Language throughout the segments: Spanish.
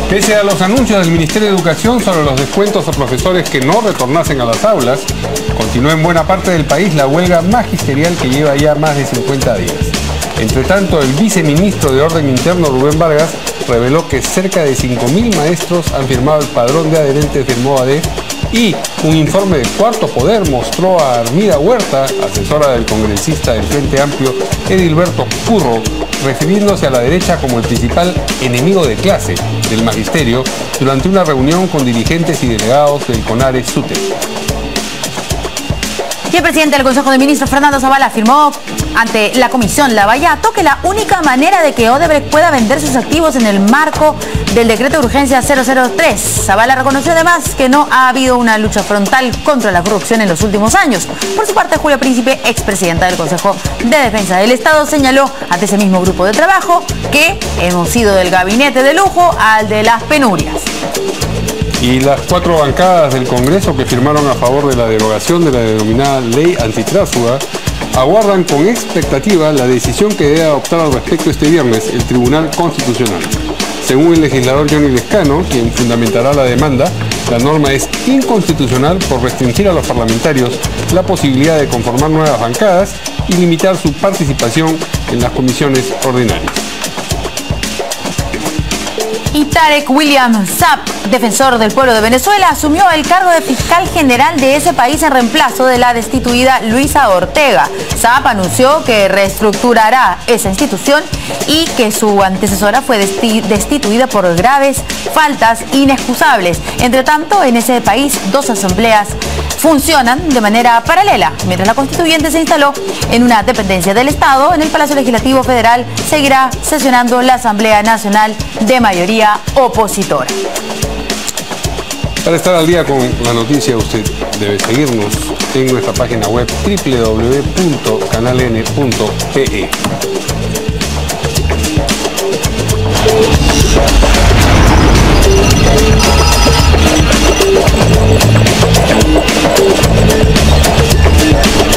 Pese a los anuncios del Ministerio de Educación sobre los descuentos a profesores que no retornasen a las aulas, continúa en buena parte del país la huelga magisterial que lleva ya más de 50 días. Entre tanto, el viceministro de Orden Interno, Rubén Vargas, reveló que cerca de 5.000 maestros han firmado el padrón de adherentes del MOADEF y un informe de Cuarto Poder mostró a Armida Huerta, asesora del congresista del Frente Amplio Edilberto Curro, refiriéndose a la derecha como el principal enemigo de clase del magisterio durante una reunión con dirigentes y delegados del CONARE-SUTEP. Y el presidente del Consejo de Ministros, Fernando Zavala, afirmó ante la Comisión Lavallato que la única manera de que Odebrecht pueda vender sus activos en el marco del decreto de urgencia 003. Zavala reconoció además que no ha habido una lucha frontal contra la corrupción en los últimos años. Por su parte, Julia Príncipe, expresidenta del Consejo de Defensa del Estado, señaló ante ese mismo grupo de trabajo que hemos ido del gabinete de lujo al de las penurias. Y las 4 bancadas del Congreso que firmaron a favor de la derogación de la denominada ley antitránsfuga aguardan con expectativa la decisión que debe adoptar al respecto este viernes el Tribunal Constitucional. Según el legislador Johnny Lescano, quien fundamentará la demanda, la norma es inconstitucional por restringir a los parlamentarios la posibilidad de conformar nuevas bancadas y limitar su participación en las comisiones ordinarias. Y Tarek William Saab, defensor del pueblo de Venezuela, asumió el cargo de fiscal general de ese país en reemplazo de la destituida Luisa Ortega. Saab anunció que reestructurará esa institución y que su antecesora fue destituida por graves faltas inexcusables. Entre tanto, en ese país 2 asambleas funcionan de manera paralela. Mientras la constituyente se instaló en una dependencia del Estado, en el Palacio Legislativo Federal seguirá sesionando la Asamblea Nacional de mayoría opositora. Para estar al día con la noticia, usted debe seguirnos en nuestra página web www.canaln.pe.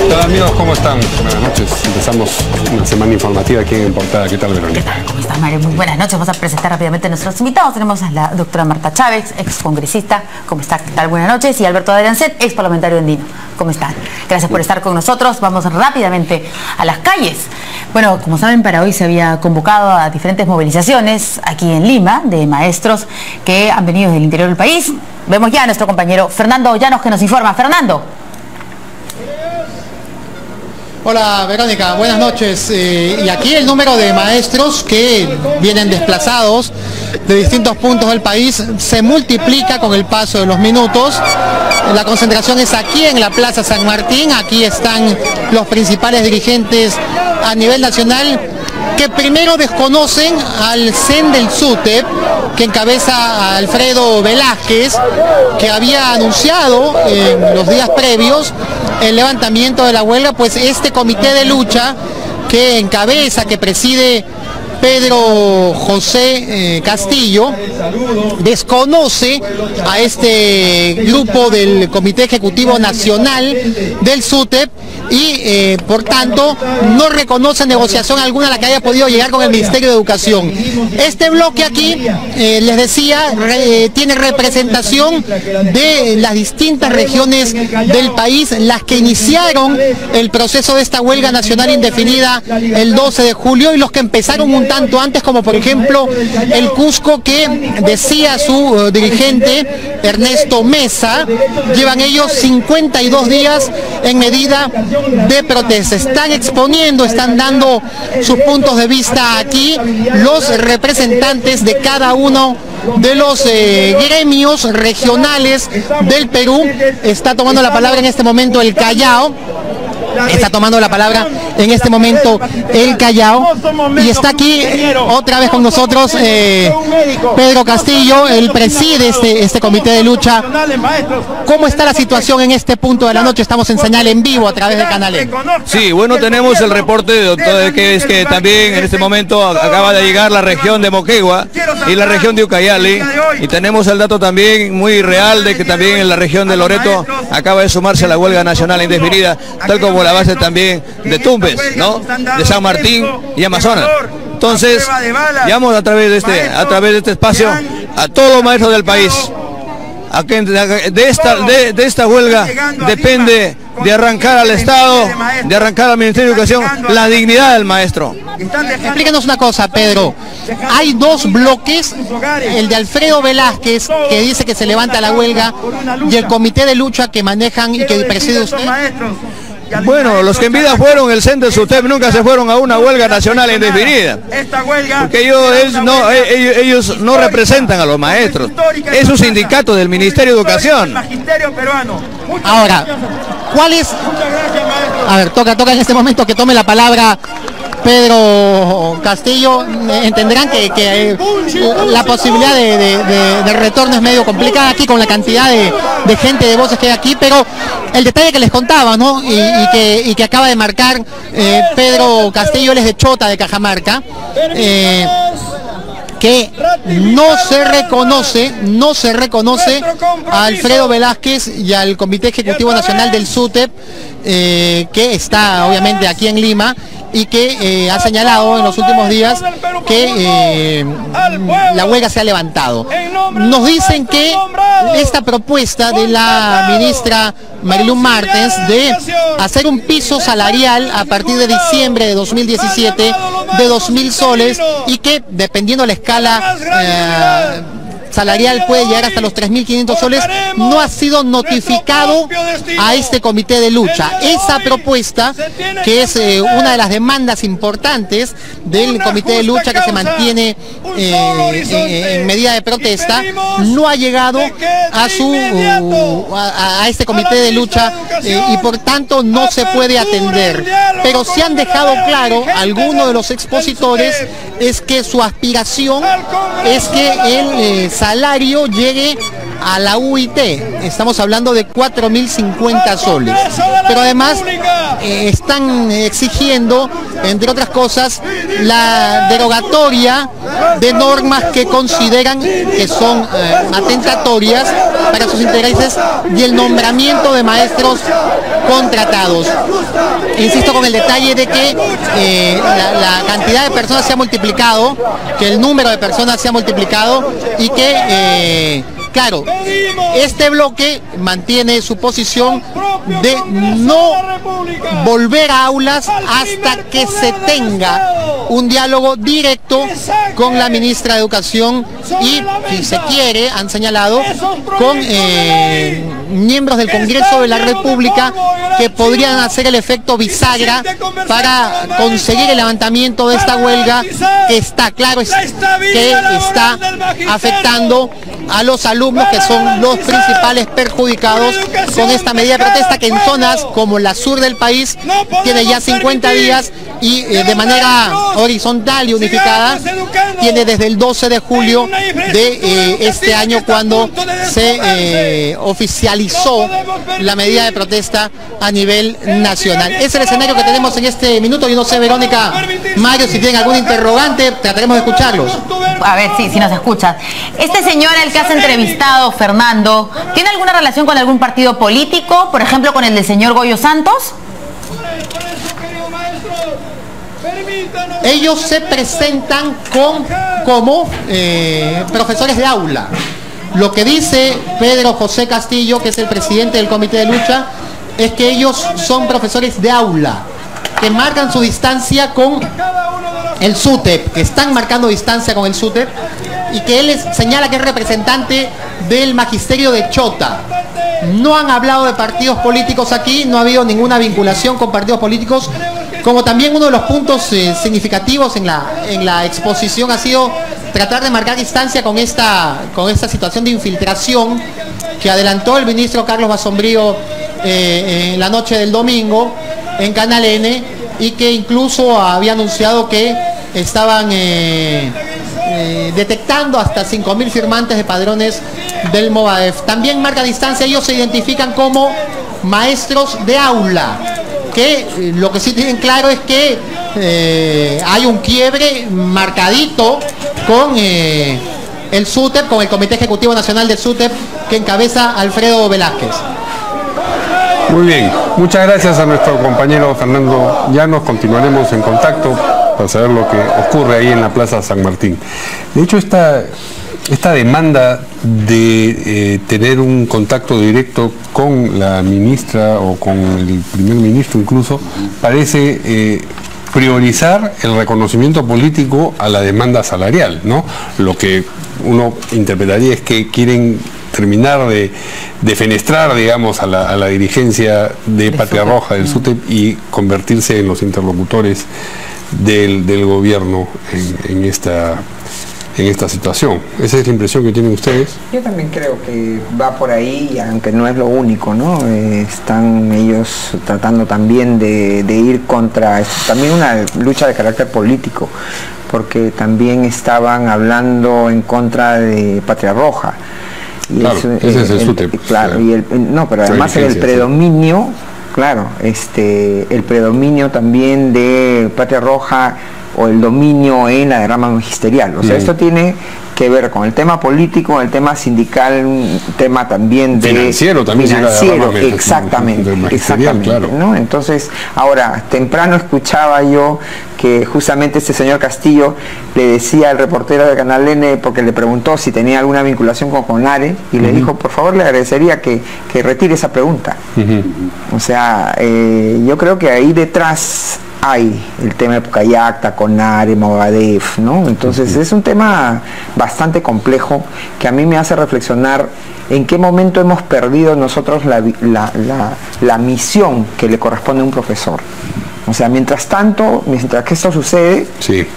Hola amigos, ¿cómo están? Buenas noches. Empezamos una semana informativa aquí en Portada. ¿Qué tal, Verónica? ¿Qué tal? ¿Cómo estás, Mario? Muy buenas noches. Vamos a presentar rápidamente a nuestros invitados. Tenemos a la doctora Marta Chávez, excongresista. ¿Cómo está? ¿Qué tal? Buenas noches. Y Alberto Adriancet, ex parlamentario andino. ¿Cómo están? Gracias por estar con nosotros. Vamos rápidamente a las calles. Bueno, como saben, para hoy se había convocado a diferentes movilizaciones aquí en Lima de maestros que han venido del interior del país. Vemos ya a nuestro compañero Fernando Llanos que nos informa. Fernando. Hola Verónica, buenas noches. Y aquí el número de maestros que vienen desplazados de distintos puntos del país se multiplica con el paso de los minutos. La concentración es aquí en la Plaza San Martín. Aquí están los principales dirigentes a nivel nacional que primero desconocen al CEN del SUTEP, que encabeza a Alfredo Velázquez, que había anunciado en los días previos el levantamiento de la huelga. Pues este comité de lucha que encabeza, que preside Pedro José Castillo, desconoce a este grupo del Comité Ejecutivo Nacional del SUTEP y por tanto no reconoce negociación alguna a la que haya podido llegar con el Ministerio de Educación. Este bloque aquí, les decía, tiene representación de las distintas regiones del país, las que iniciaron el proceso de esta huelga nacional indefinida el 12 de julio y los que empezaron un tanto antes, como por ejemplo el Cusco, que decía su dirigente Ernesto Mesa, llevan ellos 52 días en medida de protesta. Están exponiendo, están dando sus puntos de vista aquí los representantes de cada uno de los gremios regionales del Perú. Está tomando la palabra en este momento el Callao. Está tomando la palabra en este momento el Callao y está aquí otra vez con nosotros Pedro Castillo. Él preside este comité de lucha. ¿Cómo está la situación en este punto de la noche? Estamos en señal en vivo a través de Canal N. Sí, bueno, tenemos el reporte, doctor, que es que también en este momento acaba de llegar la región de Moquegua y la región de Ucayali, y tenemos el dato también muy real de que también en la región de Loreto acaba de sumarse a la huelga nacional indefinida, tal como la base también de Tumbes, ¿no?, de San Martín y Amazonas. Entonces, llamo a través de este espacio a todos los maestros del país. De esta huelga depende de arrancar al Estado, de arrancar al Ministerio de Educación, la dignidad del maestro. Explíquenos una cosa, Pedro. Hay dos bloques, el de Alfredo Velázquez, que dice que se levanta la huelga, y el comité de lucha que manejan y que preside usted. Bueno, los que en vida fueron el CEN del SUTEP nunca se fueron a una huelga nacional indefinida, porque ellos no representan a los maestros, es un sindicato del Ministerio de Educación. Ahora, ¿cuál es? A ver, toca en este momento que tome la palabra Pedro Castillo. Entenderán que la posibilidad de retorno es medio complicada aquí con la cantidad de gente, de voces que hay aquí, pero el detalle que les contaba, ¿no? Y que acaba de marcar Pedro Castillo, él es de Chota, de Cajamarca, que no se reconoce a Alfredo Velázquez y al Comité Ejecutivo Nacional del SUTEP, que está obviamente aquí en Lima, y que ha señalado en los últimos días que la huelga se ha levantado. Nos dicen que esta propuesta de la ministra Marilú Martens de hacer un piso salarial a partir de diciembre de 2017 de 2.000 soles, y que dependiendo la escala salarial puede llegar hasta los 3.500 soles, no ha sido notificado a este comité de lucha. Esa propuesta, que es una de las demandas importantes del comité de lucha, que se mantiene en medida de protesta, no ha llegado a este comité de lucha, y por tanto no se puede atender. Pero sí han dejado claro algunos de los expositores es que su aspiración es que el salario llegue a la UIT. Estamos hablando de 4.050 soles. Pero además están exigiendo, entre otras cosas, la derogatoria de normas que consideran que son atentatorias para sus intereses, y el nombramiento de maestros contratados. Insisto con el detalle de que la cantidad de personas se ha multiplicado, que el número de personas se ha multiplicado, y que claro, este bloque mantiene su posición de no volver a aulas hasta que se tenga un diálogo directo con la ministra de Educación y, si se quiere, han señalado, con miembros del Congreso de la República, que podrían hacer el efecto bisagra para conseguir el levantamiento de esta huelga, que está claro que está afectando a los alumnos, que son los principales perjudicados con esta medida de protesta, que en zonas como la sur del país tiene ya 50 días y de manera horizontal y unificada tiene desde el 12 de julio de este año, cuando se oficializó la medida de protesta a nivel nacional. Es el escenario que tenemos en este minuto. Yo no sé, Verónica, Mario, si tienen algún interrogante, trataremos de escucharlos. A ver, sí, nos escuchas. Este señor al que has entrevistado, Fernando, ¿tiene alguna relación con algún partido político? Por ejemplo, con el del señor Goyo Santos. Ellos se presentan como profesores de aula. Lo que dice Pedro José Castillo, que es el presidente del comité de lucha, es que ellos son profesores de aula, que marcan su distancia con el SUTEP, que están marcando distancia con el SUTEP, y que él señala que es representante del magisterio de Chota. No han hablado de partidos políticos aquí, no ha habido ninguna vinculación con partidos políticos, como también uno de los puntos significativos en la exposición ha sido tratar de marcar distancia con esta situación de infiltración que adelantó el ministro Carlos Basombrío en la noche del domingo en Canal N, y que incluso había anunciado que estaban detectando hasta 5.000 firmantes de padrones del Movadef. También marca distancia, ellos se identifican como maestros de aula, que lo que sí tienen claro es que hay un quiebre marcadito con el SUTEP, con el Comité Ejecutivo Nacional del SUTEP, que encabeza Alfredo Velázquez. Muy bien, muchas gracias a nuestro compañero Fernando Llanos, continuaremos en contacto para saber lo que ocurre ahí en la Plaza San Martín. De hecho, esta demanda de tener un contacto directo con la ministra o con el primer ministro incluso, parece priorizar el reconocimiento político a la demanda salarial, ¿no? Lo que uno interpretaría es que quieren terminar de fenestrar, digamos, a la dirigencia de Patria Roja, del SUTEP, y convertirse en los interlocutores del gobierno en esta situación. ¿Esa es la impresión que tienen ustedes? Yo también creo que va por ahí, aunque no es lo único, ¿no? Están ellos tratando también de ir contra, también una lucha de carácter político, porque también estaban hablando en contra de Patria Roja. Y claro, ese es el SUTEP. Claro, y no, pero además el predominio, claro, el predominio también de Patria Roja, o el dominio en la derrama magisterial. O sea, esto tiene que ver con el tema político, el tema sindical, un tema también de financiero, exactamente, claro. ¿no? Entonces, ahora, temprano escuchaba yo que justamente este señor Castillo le decía al reportero de Canal N, porque le preguntó si tenía alguna vinculación con CONARE, y le dijo, por favor, le agradecería que retire esa pregunta. O sea, yo creo que ahí detrás hay el tema de Pucallacta, CONARE, Movadef, ¿no? Entonces es un tema bastante complejo que a mí me hace reflexionar en qué momento hemos perdido nosotros la misión que le corresponde a un profesor. O sea, mientras que esto sucede,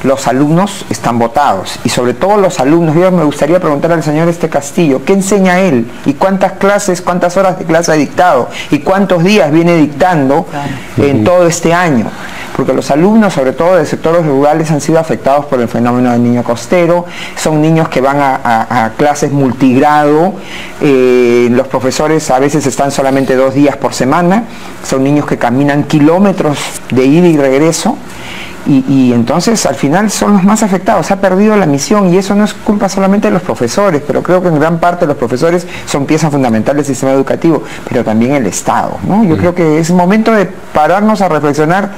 los alumnos están votados, y sobre todo los alumnos. Yo me gustaría preguntar al señor Castillo, ¿qué enseña él? ¿Y cuántas horas de clase ha dictado? ¿Y cuántos días viene dictando en todo este año? Porque los alumnos, sobre todo de sectores rurales, han sido afectados por el fenómeno del niño costero. Son niños que van a clases multigrado, los profesores a veces están solamente 2 días por semana, son niños que caminan kilómetros de ida y regreso, y entonces al final son los más afectados. Se ha perdido la misión, y eso no es culpa solamente de los profesores, pero creo que en gran parte los profesores son piezas fundamentales del sistema educativo, pero también el Estado, ¿no? Yo creo que es momento de pararnos a reflexionar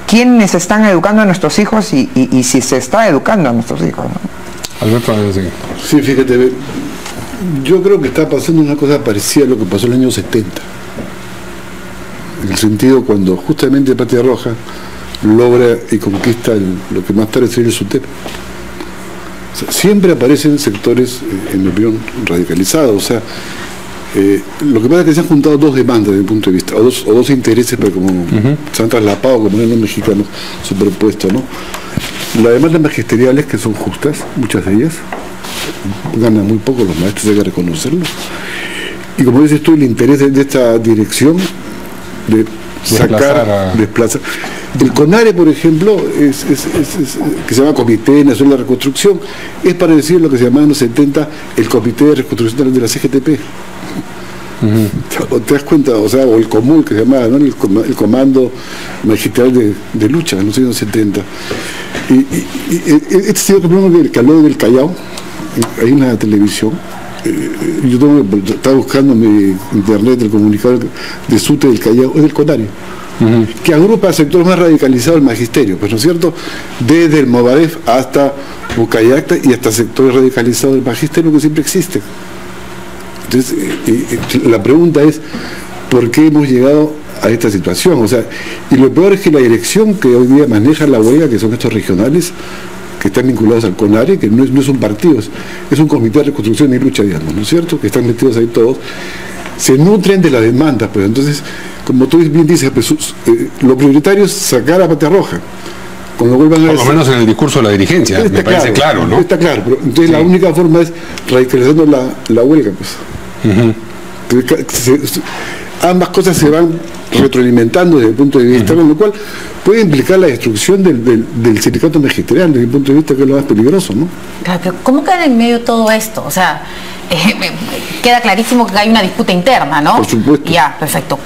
quiénes están educando a nuestros hijos y si se está educando a nuestros hijos, ¿no? Alberto, sí, fíjate, yo creo que está pasando una cosa parecida a lo que pasó en el año 70, en el sentido cuando justamente Patria Roja logra y conquista lo que más tarde sería el SUTEP. O sea, siempre aparecen sectores, en mi opinión, radicalizados. O sea, lo que pasa es que se han juntado dos demandas desde mi punto de vista, o dos intereses, pero como se han traslapado, como en los mexicanos, superpuesto, ¿no? Las demandas magisteriales, que son justas, muchas de ellas, ganan muy poco los maestros, hay que reconocerlo. Y como dices tú, el interés de esta dirección de desplazar. El CONARE, por ejemplo, que se llama Comité Nacional de Reconstrucción, es para decir lo que se llamaba en los 70 el Comité de Reconstrucción de la CGTP. ¿Te das cuenta? O sea, o el COMUL, que se llamaba, ¿no? el Comando Magistral de Lucha en los años 70. Y este señor que habló del Callao, hay una televisión, yo estaba buscando en mi internet el comunicado de SUTE del Callao, es del CONARE, que agrupa sectores más radicalizados del magisterio, pues, ¿no es cierto? Desde el Movadef hasta Pucallacta y hasta sectores radicalizados del magisterio que siempre existen. Entonces, la pregunta es, ¿por qué hemos llegado a esta situación? O sea, y lo peor es que la dirección que hoy día maneja la huelga, que son estos regionales, que están vinculados al CONARE, que no es un partido, es un comité de reconstrucción y lucha, digamos, ¿no es cierto?, que están metidos ahí todos, se nutren de las demandas, pues entonces, como tú bien dices, pues, lo prioritario es sacar a Patria Roja, con lo cual van a por lo menos en el discurso de la dirigencia, me parece claro, ¿no? Está claro, pero entonces la única forma es radicalizando la huelga, pues. Entonces, ambas cosas se van retroalimentando desde el punto de vista, con lo cual puede implicar la destrucción del sindicato magisterial, desde el punto de vista que es lo más peligroso, ¿no? Claro, pero ¿cómo queda en medio de todo esto? O sea, queda clarísimo que hay una disputa interna, ¿no? Por supuesto. Ya, perfecto.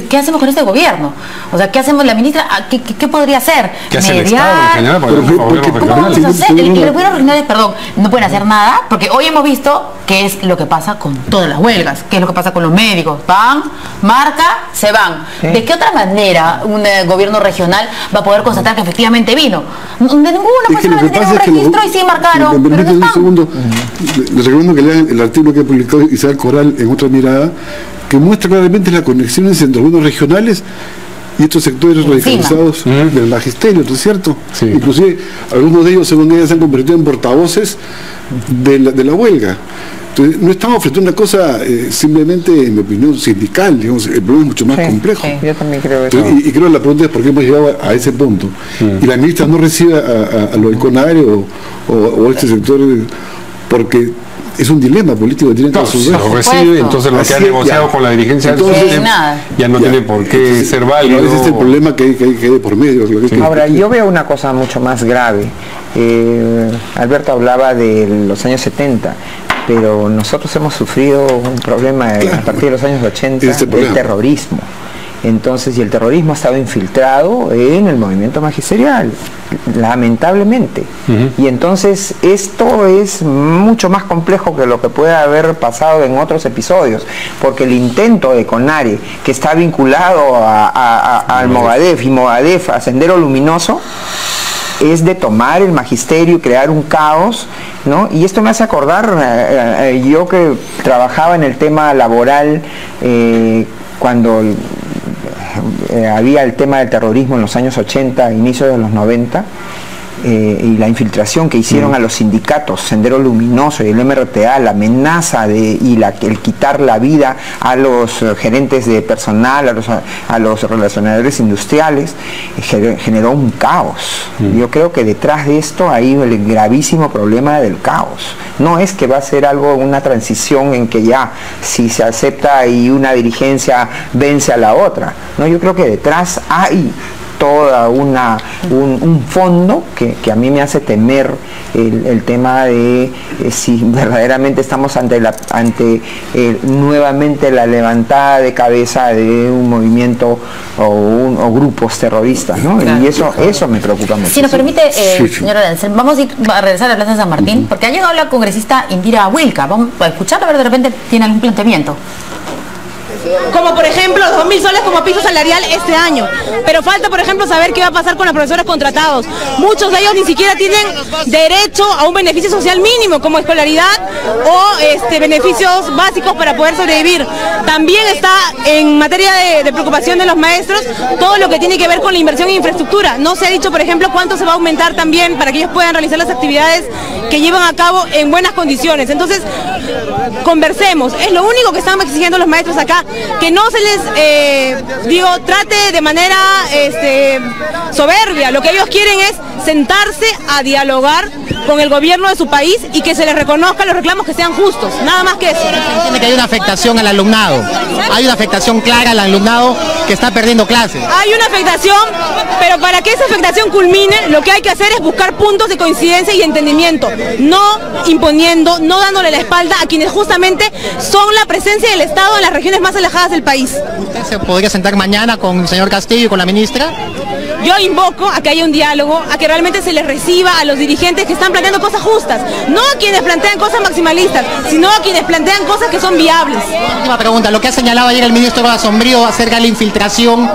¿Qué hacemos con este gobierno? O sea, ¿qué hacemos la ministra? ¿Qué podría hacer? ¿Qué hace el Estado en general? ¿Cómo vamos a hacer? Los gobiernos regionales, perdón, no pueden hacer nada, porque hoy hemos visto ¿Qué es lo que pasa con todas las huelgas? ¿Qué es lo que pasa con los médicos? Van, marca, se van. Sí. ¿De qué otra manera un gobierno regional va a poder constatar que efectivamente vino? De ninguna persona que tiene un registro y sí marcaron. Si me pero permiten no un están. segundo, les recomiendo que lean el artículo que publicó Isabel Coral en Otra Mirada, que muestra claramente las conexiones entre gobiernos regionales y estos sectores radicalizados del magisterio, ¿no es cierto? Sí. Inclusive algunos de ellos, según ella, se han convertido en portavoces de la huelga. Entonces, no estamos frente a una cosa simplemente, en mi opinión, sindical, digamos, el problema es mucho más complejo. Sí, yo también creo eso. Entonces, y creo que la pregunta es por qué hemos llegado a ese punto. Y la ministra no recibe a lo del CONARE o a este sector porque es un dilema político que tienen que resolver. Lo recibe, entonces lo que ha negociado con la dirigencia del Entonces, SUTEP ya no tiene por qué ser válido. Ese es el problema que hay de por medio. Ahora, yo veo una cosa mucho más grave. Alberto hablaba de los años 70, pero nosotros hemos sufrido un problema a partir de los años 80 del terrorismo. Entonces, y el terrorismo ha estado infiltrado en el movimiento magisterial, lamentablemente. Y entonces esto es mucho más complejo que lo que puede haber pasado en otros episodios, porque el intento de CONARE, que está vinculado al Movadef y Movadef a Sendero Luminoso, es de tomar el magisterio y crear un caos, ¿no? Y esto me hace acordar, yo que trabajaba en el tema laboral, cuando había el tema del terrorismo en los años 80, inicios de los 90, y la infiltración que hicieron a los sindicatos, Sendero Luminoso y el MRTA, la amenaza el quitar la vida a los gerentes de personal, a los relacionadores industriales, generó un caos. Yo creo que detrás de esto hay el gravísimo problema del caos. No es que va a ser una transición en que ya, si se acepta y una dirigencia vence a la otra. No, yo creo que detrás hay toda un fondo que a mí me hace temer el tema de si verdaderamente estamos ante nuevamente la levantada de cabeza de un movimiento o grupos terroristas, ¿no? Claro. Y eso me preocupa mucho. Si nos permite, señora Denzel, vamos a regresar a la Plaza de San Martín, porque ha llegado la congresista Indira Wilca. Vamos a escucharla, a ver, de repente tiene algún planteamiento. Como por ejemplo 2.000 soles como piso salarial este año, pero falta por ejemplo saber qué va a pasar con los profesores contratados. Muchos de ellos ni siquiera tienen derecho a un beneficio social mínimo como escolaridad o beneficios básicos para poder sobrevivir. También está en materia de preocupación de los maestros todo lo que tiene que ver con la inversión en infraestructura. No se ha dicho por ejemplo cuánto se va a aumentar también para que ellos puedan realizar las actividades que llevan a cabo en buenas condiciones. Entonces conversemos, es lo único que estamos exigiendo los maestros acá, que no se les, trate de manera soberbia. Lo que ellos quieren es sentarse a dialogar con el gobierno de su país y que se les reconozca los reclamos que sean justos, nada más que eso. Se entiende que hay una afectación al alumnado, hay una afectación clara al alumnado que está perdiendo clases. Hay una afectación, pero para que esa afectación culmine, lo que hay que hacer es buscar puntos de coincidencia y entendimiento, no imponiendo, no dándole la espalda a quienes justamente son la presencia del Estado en las regiones más alejadas del país. ¿Usted se podría sentar mañana con el señor Castillo y con la ministra? Yo invoco a que haya un diálogo, a que realmente se les reciba a los dirigentes que están planteando cosas justas, no a quienes plantean cosas maximalistas, sino a quienes plantean cosas que son viables. Última pregunta, lo que ha señalado ayer el ministro Basombrío acerca de la infiltración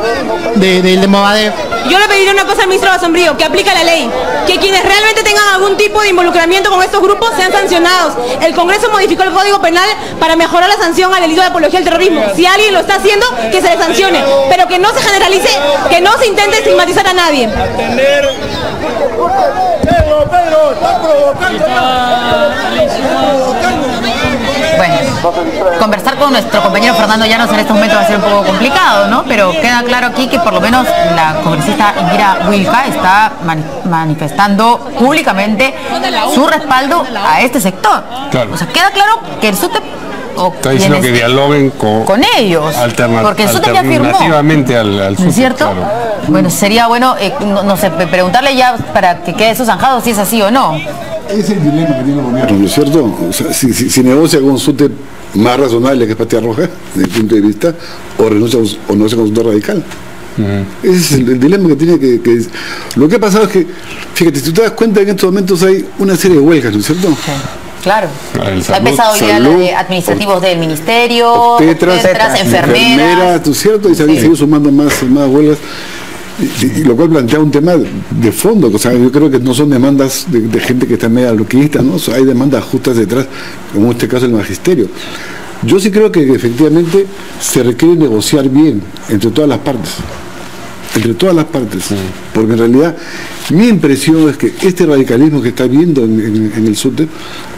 de Movadef. Yo le pediría una cosa al ministro Basombrío, que aplique la ley, que quienes realmente tengan algún tipo de involucramiento con estos grupos sean sancionados. El Congreso modificó el Código Penal para mejorar la sanción al delito de apología al terrorismo. Si alguien lo está haciendo, que se le sancione, pero que no se generalice, que no se intente estigmatizar a nadie. Bueno, conversar con nuestro compañero Fernando Llanos en este momento va a ser un poco complicado, ¿no? Pero queda claro aquí que por lo menos la congresista Indira Wilca está manifestando públicamente su respaldo a este sector. Claro. O sea, queda claro que el SUTEP está diciendo que dialoguen con ellos, porque el SUTEP ya firmó, alternativamente al SUTEP, ¿no es cierto? Claro. Bueno, sería bueno, no sé, preguntarle ya para que quede eso zanjado si es así o no. Es el dilema que tiene el gobierno, ¿no es cierto? O sea, si negocia con un SUTEP más razonable que es Patria Roja, desde el punto de vista, o renuncia o no se con un SUTEP radical. Ese es el dilema que tiene que... Lo que ha pasado es que, fíjate, si tú te das cuenta, en estos momentos hay una serie de huelgas, ¿no es cierto? Sí. Claro. Ha empezado hoy día de administrativos del ministerio, obstetras, enfermeras. ¿tú cierto? Y se han seguido sumando más huelgas. Y lo cual plantea un tema de fondo, o sea, yo creo que no son demandas de gente que está media loquista, ¿no? O sea, hay demandas justas detrás, como en este caso el magisterio. Yo sí creo que efectivamente se requiere negociar bien entre todas las partes. Porque en realidad mi impresión es que este radicalismo que está viendo en el SUTEP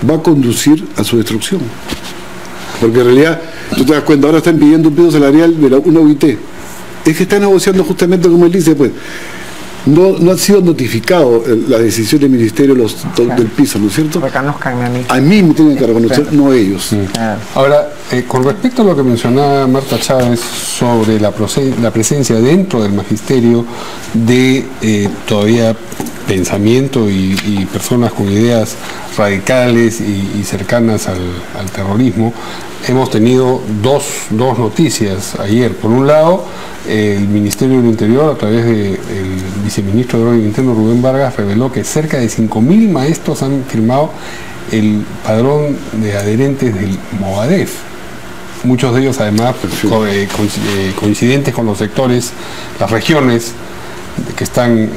va a conducir a su destrucción. Porque en realidad, tú te das cuenta, ahora están pidiendo un piso salarial de una UIT. Es que está negociando justamente como él dice, pues, no ha sido notificado la decisión del ministerio del piso, ¿no es cierto? A mí me tienen que reconocer, no ellos. Ahora, con respecto a lo que mencionaba Marta Chávez sobre la presencia dentro del magisterio de todavía pensamiento y personas con ideas radicales y cercanas al terrorismo, hemos tenido dos noticias ayer. Por un lado, el Ministerio del Interior, a través del viceministro de Orden Interno, Rubén Vargas, reveló que cerca de 5.000 maestros han firmado el padrón de adherentes del Movadef. Muchos de ellos, además, coincidentes con los sectores, las regiones que están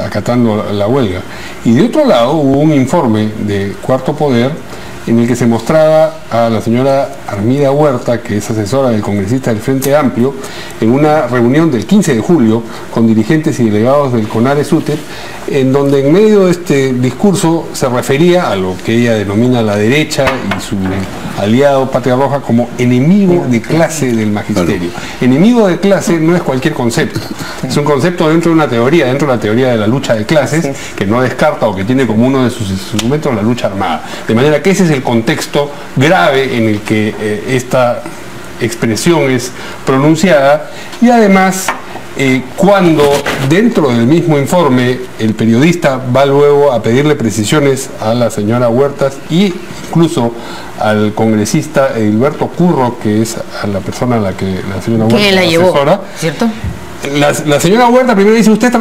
acatando la huelga. Y de otro lado, hubo un informe de Cuarto Poder en el que se mostraba a la señora Armida Huerta, que es asesora del congresista del Frente Amplio, en una reunión del 15 de julio con dirigentes y delegados del CONARE-SUTEP, en donde en medio de este discurso se refería a lo que ella denomina la derecha y su aliado Patria Roja como enemigo de clase del magisterio. Enemigo de clase no es cualquier concepto, es un concepto dentro de una teoría, dentro de la teoría de la lucha de clases, que no descarta o que tiene como uno de sus instrumentos la lucha armada. De manera que ese es el contexto grave en el que esta expresión es pronunciada, y además cuando dentro del mismo informe el periodista va luego a pedirle precisiones a la señora Huertas y incluso al congresista Edilberto Curro, que es a la persona a la que la señora Huertas la llevó, asesora, ¿cierto? La señora Huerta primero dice, usted está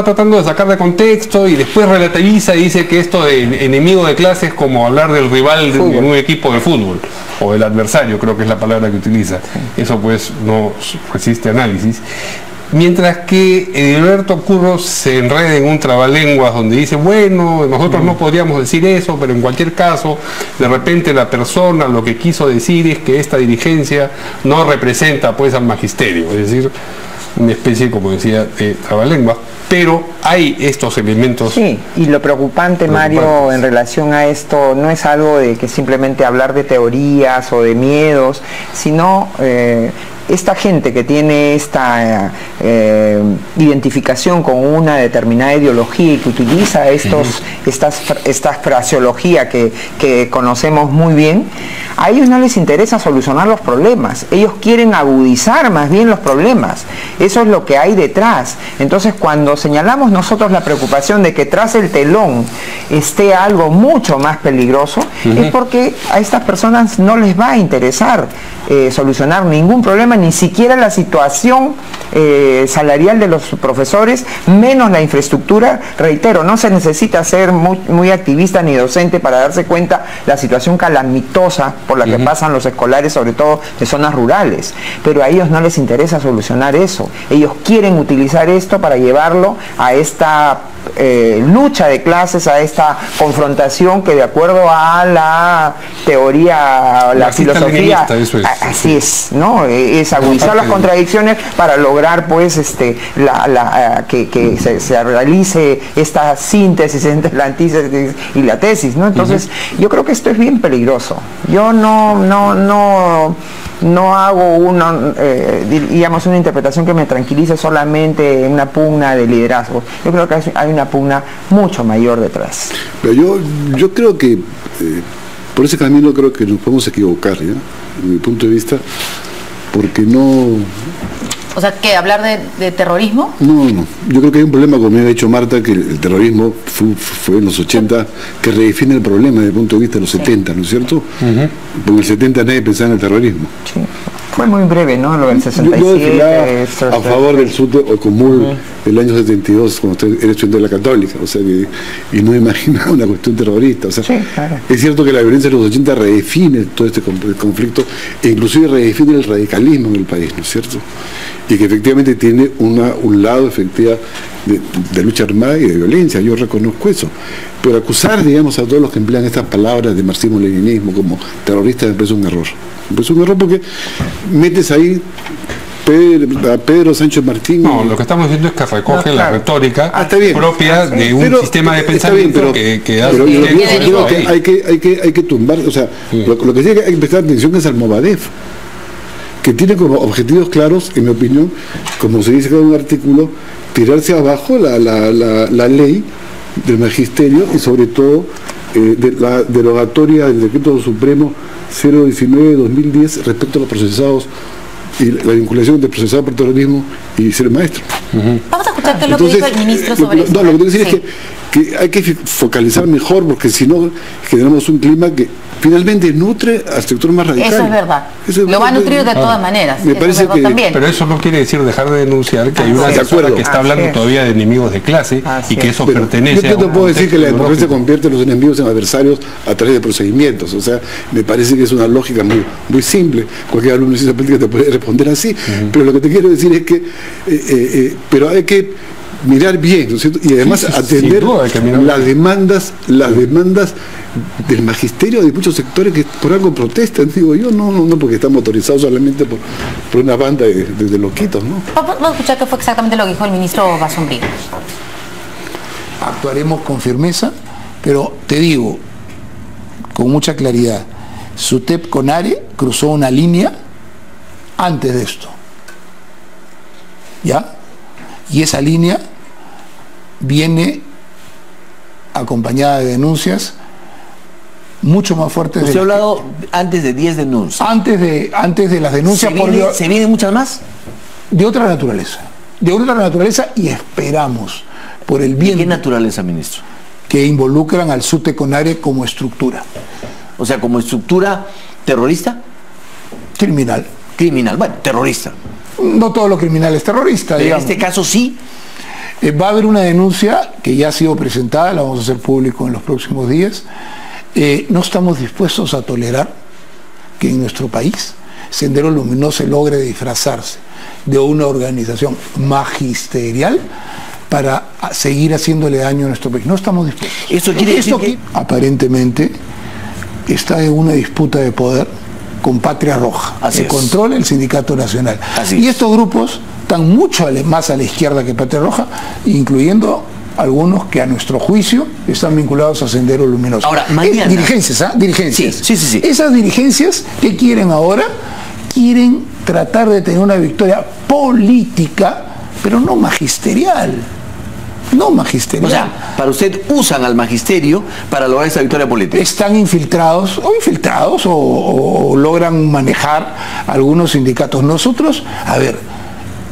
tratando de sacar de contexto, y después relativiza y dice que esto de enemigo de clase es como hablar del rival de un equipo de fútbol, o del adversario, creo que es la palabra que utiliza. Eso pues no resiste análisis. Mientras que Edilberto Curro se enreda en un trabalenguas donde dice, bueno, nosotros no podríamos decir eso, pero en cualquier caso, de repente la persona lo que quiso decir es que esta dirigencia no representa pues al magisterio, es decir, una especie, como decía, de trabalenguas, pero hay estos elementos. Sí, y lo preocupante, Mario, en relación a esto, no es algo de que simplemente hablar de teorías o de miedos, sino esta gente que tiene esta identificación con una determinada ideología y que utiliza esta fraseología que conocemos muy bien, a ellos no les interesa solucionar los problemas, ellos quieren agudizar más bien los problemas. Eso es lo que hay detrás. Entonces, cuando señalamos nosotros la preocupación de que tras el telón esté algo mucho más peligroso, es porque a estas personas no les va a interesar solucionar ningún problema, ni siquiera la situación salarial de los profesores, menos la infraestructura. Reitero, no se necesita ser muy activista ni docente para darse cuenta la situación calamitosa por la que pasan los escolares, sobre todo de zonas rurales, pero a ellos no les interesa solucionar eso. Ellos quieren utilizar esto para llevarlo a esta lucha de clases, a esta confrontación que, de acuerdo a la teoría, la filosofía, así es, ¿no? Es agudizar las contradicciones para lograr pues que se realice esta síntesis entre la antítesis y la tesis, ¿no? Entonces yo creo que esto es bien peligroso. Yo no hago una interpretación que me tranquilice solamente en una pugna de liderazgo. Yo creo que hay una pugna mucho mayor detrás. Pero yo creo que por ese camino creo que nos podemos equivocar, ¿ya? Desde mi punto de vista, porque no... O sea, ¿qué? ¿Hablar de terrorismo? No. Yo creo que hay un problema, como me ha dicho Marta, que el terrorismo fue en los 80, que redefine el problema desde el punto de vista de los 70, ¿no es cierto? Porque en el 70 nadie pensaba en el terrorismo. Fue muy breve, ¿no? Lo del 67. Yo desfilaba a favor del SUTE o común del año 72, cuando era estudiante de la Católica, o sea, y no imaginaba una cuestión terrorista. O sea, sí, claro. Es cierto que la violencia de los 80 redefine todo este conflicto, e inclusive redefine el radicalismo en el país, ¿no es cierto? Y que efectivamente tiene un lado efectiva de lucha armada y de violencia, yo reconozco eso. Pero acusar, digamos, a todos los que emplean estas palabras de marxismo-leninismo como terroristas me parece un error. Me parece un error porque metes ahí a Pedro Sánchez Martín. No, lo que estamos diciendo es que recoge la retórica propia de un pero, sistema de pensamiento que hace. Pero hay que tumbar, o sea, lo que sí hay que prestar atención es al Movadef, que tiene como objetivos claros, en mi opinión, como se dice en un artículo, tirarse abajo la ley del magisterio y sobre todo de la derogatoria del decreto supremo 019-2010 respecto a los procesados y la vinculación de procesado por terrorismo y ser maestro. Vamos a escuchar qué es lo que dijo el ministro sobre esto. No, lo que tengo que decir es que hay que focalizar mejor, porque si no generamos un clima que finalmente nutre al sector más radical. Eso es verdad. Lo va a nutrir de todas maneras. Me parece que también. Pero eso no quiere decir dejar de denunciar que hay una persona que está hablando todavía de enemigos de clase y que eso pertenece yo te puedo decir que la democracia convierte a los enemigos en adversarios a través de procedimientos. O sea, me parece que es una lógica muy simple. Cualquier alumno de ciencia política te puede responder así. Pero lo que te quiero decir es que pero hay que mirar bien, ¿no es cierto? Y además atender las demandas del magisterio de muchos sectores que por algo protestan, digo yo, no porque están motorizados solamente por una banda de loquitos, ¿no? Vamos a escuchar qué fue exactamente lo que dijo el ministro Basombrío. Actuaremos con firmeza, pero te digo con mucha claridad, SUTEP con ARE cruzó una línea antes de esto, ¿ya? Y esa línea viene acompañada de denuncias mucho más fuertes. Usted ha hablado antes de 10 denuncias. Antes de las denuncias. ¿Se vienen muchas más? De otra naturaleza. De otra naturaleza, y esperamos, por el bien. ¿De qué naturaleza, ministro? Que involucran al SUTE con ARE como estructura. O sea, como estructura terrorista. Criminal. Criminal, bueno, terrorista. No todo lo criminal es terrorista. En este caso sí. Va a haber una denuncia que ya ha sido presentada, la vamos a hacer público en los próximos días. No estamos dispuestos a tolerar que en nuestro país Sendero Luminoso logre disfrazarse de una organización magisterial para seguir haciéndole daño a nuestro país. No estamos dispuestos. Eso quiere decir que aparentemente está en una disputa de poder con Patria Roja, que controla el Sindicato Nacional. Y estos grupos están mucho más a la izquierda que Patria Roja, incluyendo algunos que a nuestro juicio están vinculados a Sendero Luminoso. Ahora, mañana... Dirigencias, Dirigencias. Sí. Esas dirigencias, ¿qué quieren ahora? Quieren tratar de tener una victoria política, pero no magisterial. No magisterial. O sea, para usted usan al magisterio para lograr esa victoria política. Están infiltrados o logran manejar algunos sindicatos. Nosotros, a ver,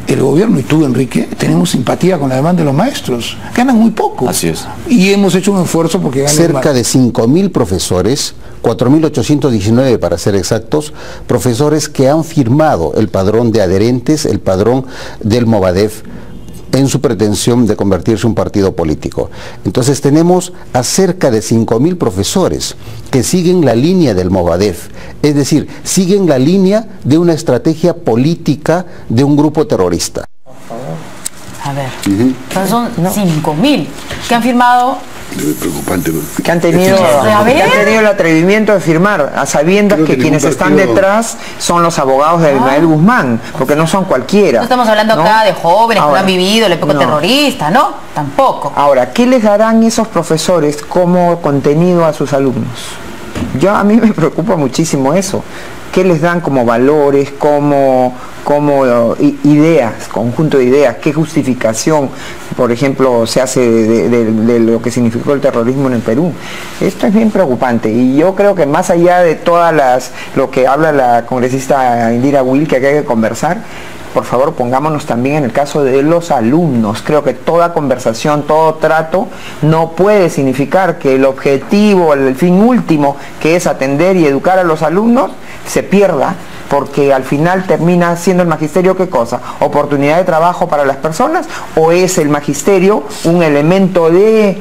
el gobierno y tú, Enrique, tenemos simpatía con la demanda de los maestros. Ganan muy poco. Así es. Y hemos hecho un esfuerzo porque ganan cerca de 5.000 profesores, 4.819 para ser exactos, profesores que han firmado el padrón de adherentes, el padrón del Movadef, en su pretensión de convertirse en un partido político. Entonces tenemos a cerca de 5.000 profesores que siguen la línea del Movadef, es decir, siguen la línea de una estrategia política de un grupo terrorista. A ver, entonces son 5.000 que han firmado. Es preocupante. Que han tenido el atrevimiento de firmar, a sabiendas que quienes están detrás son los abogados de Abimael Guzmán, porque no son cualquiera. No estamos hablando acá de jóvenes que han vivido la época terrorista, ¿no? Tampoco. Ahora, ¿qué les darán esos profesores como contenido a sus alumnos? A mí me preocupa muchísimo eso. ¿Qué les dan como valores, como ideas, conjunto de ideas? ¿Qué justificación, por ejemplo, se hace de lo que significó el terrorismo en el Perú? Esto es bien preocupante y yo creo que más allá de lo que habla la congresista Indira Will, que hay que conversar, por favor pongámonos también en el caso de los alumnos. Creo que toda conversación, todo trato no puede significar que el objetivo, el fin último, que es atender y educar a los alumnos, se pierda porque al final termina siendo el magisterio, ¿qué cosa? ¿Oportunidad de trabajo para las personas? ¿O es el magisterio un elemento de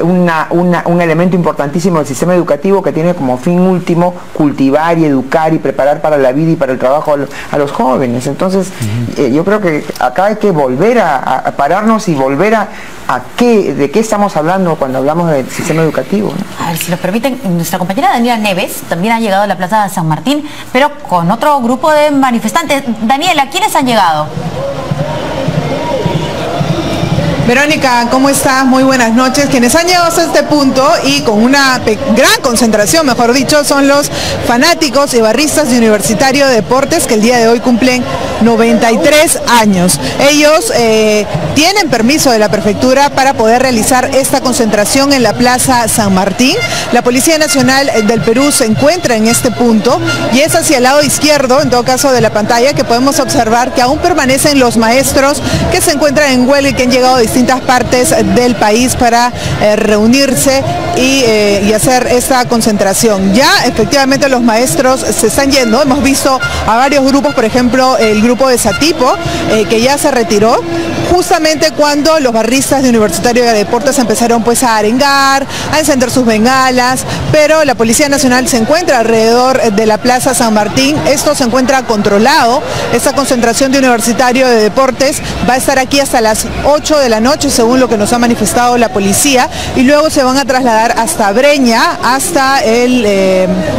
un elemento importantísimo del sistema educativo que tiene como fin último cultivar y educar y preparar para la vida y para el trabajo a los jóvenes? Entonces, yo creo que acá hay que volver a pararnos y volver de qué estamos hablando cuando hablamos del sistema educativo, ¿no? A ver, si nos permiten, nuestra compañera Daniela Neves también ha llegado a la Plaza de San Martín, pero con otro grupo de manifestantes. Daniela, ¿quiénes han llegado? Verónica, ¿cómo estás? Muy buenas noches. Quienes han llegado hasta este punto y con una gran concentración, mejor dicho, son los fanáticos y barristas de Universitario de Deportes, que el día de hoy cumplen 93 años. Ellos tienen permiso de la prefectura para poder realizar esta concentración en la Plaza San Martín. La Policía Nacional del Perú se encuentra en este punto y es hacia el lado izquierdo, en todo caso de la pantalla, que podemos observar que aún permanecen los maestros que se encuentran en huelga y que han llegado de distintas partes del país para reunirse y hacer esta concentración. Ya efectivamente los maestros se están yendo, hemos visto a varios grupos, por ejemplo el grupo de Satipo, que ya se retiró, justamente cuando los barristas de Universitario de Deportes empezaron pues a arengar, a encender sus bengalas, pero la Policía Nacional se encuentra alrededor de la Plaza San Martín. Esto se encuentra controlado. Esta concentración de Universitario de Deportes va a estar aquí hasta las 8 de la noche, según lo que nos ha manifestado la policía, y luego se van a trasladar hasta Breña, hasta el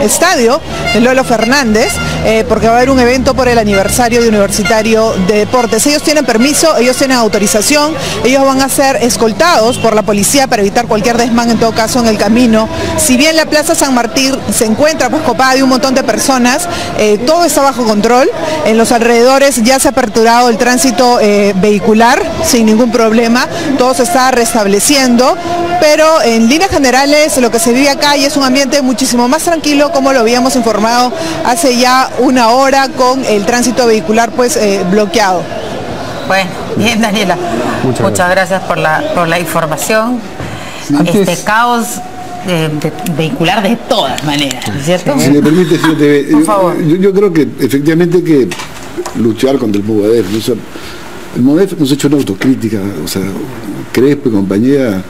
estadio de Lolo Fernández, porque va a haber un evento por el aniversario de Universitario de Deportes. Ellos tienen permiso, ellos tienen autorización, ellos van a ser escoltados por la policía para evitar cualquier desmán en todo caso en el camino. Si bien la Plaza San Martín se encuentra pues copada de un montón de personas, todo está bajo control. En los alrededores ya se ha aperturado el tránsito vehicular sin ningún problema, todo se está restableciendo, pero en líneas generales lo que se vive acá y es un ambiente muchísimo más tranquilo, como lo habíamos informado hace ya una hora, con el tránsito vehicular pues bloqueado. Bueno, bien, Daniela, muchas gracias por la información. Este caos vehicular de todas maneras, ¿cierto? Si me permite, fíjate, por favor. Yo creo que efectivamente hay que luchar contra el Movadef. O sea, el Movadef hemos hecho una autocrítica, o sea, Crespo y compañía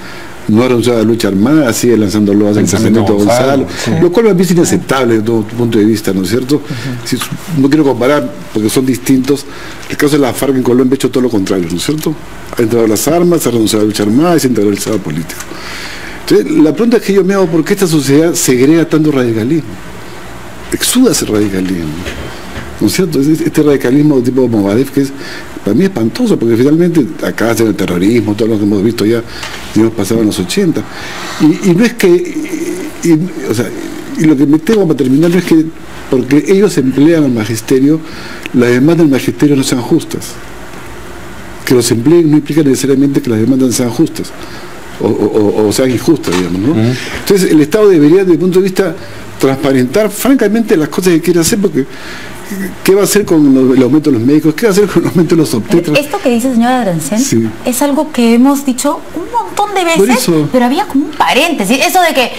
no ha renunciado a la lucha armada, sigue lanzando loas en Sarmiento Gonzalo, sí. Lo cual me parece inaceptable desde todo punto de vista, ¿no es cierto? Si, no quiero comparar, porque son distintos. El caso de la FARC en Colombia ha hecho todo lo contrario, ¿no es cierto? Ha entrado a las armas, ha renunciado a la lucha armada y se ha integrado al Estado político. Entonces, la pregunta que yo me hago, ¿por qué esta sociedad segrega tanto radicalismo? Exuda ese radicalismo, ¿no es cierto? Este radicalismo tipo Movadef, que es para mí espantoso, porque finalmente acá hacen el terrorismo, todo lo que hemos visto ya, hemos pasado en los 80. Y no es que, o sea, y lo que me temo para terminar no es que, porque ellos emplean al magisterio, las demandas del magisterio no sean justas. Que los empleen no implica necesariamente que las demandas sean justas, o sean injustas, digamos, ¿no? Entonces el Estado debería, desde el punto de vista, transparentar francamente las cosas que quiere hacer, porque ¿qué va a hacer con el aumento de los médicos? ¿Qué va a hacer con el aumento de los obstetras? Esto que dice señora Drancén, sí, es algo que hemos dicho un montón de veces, pero había como un paréntesis. Eso de que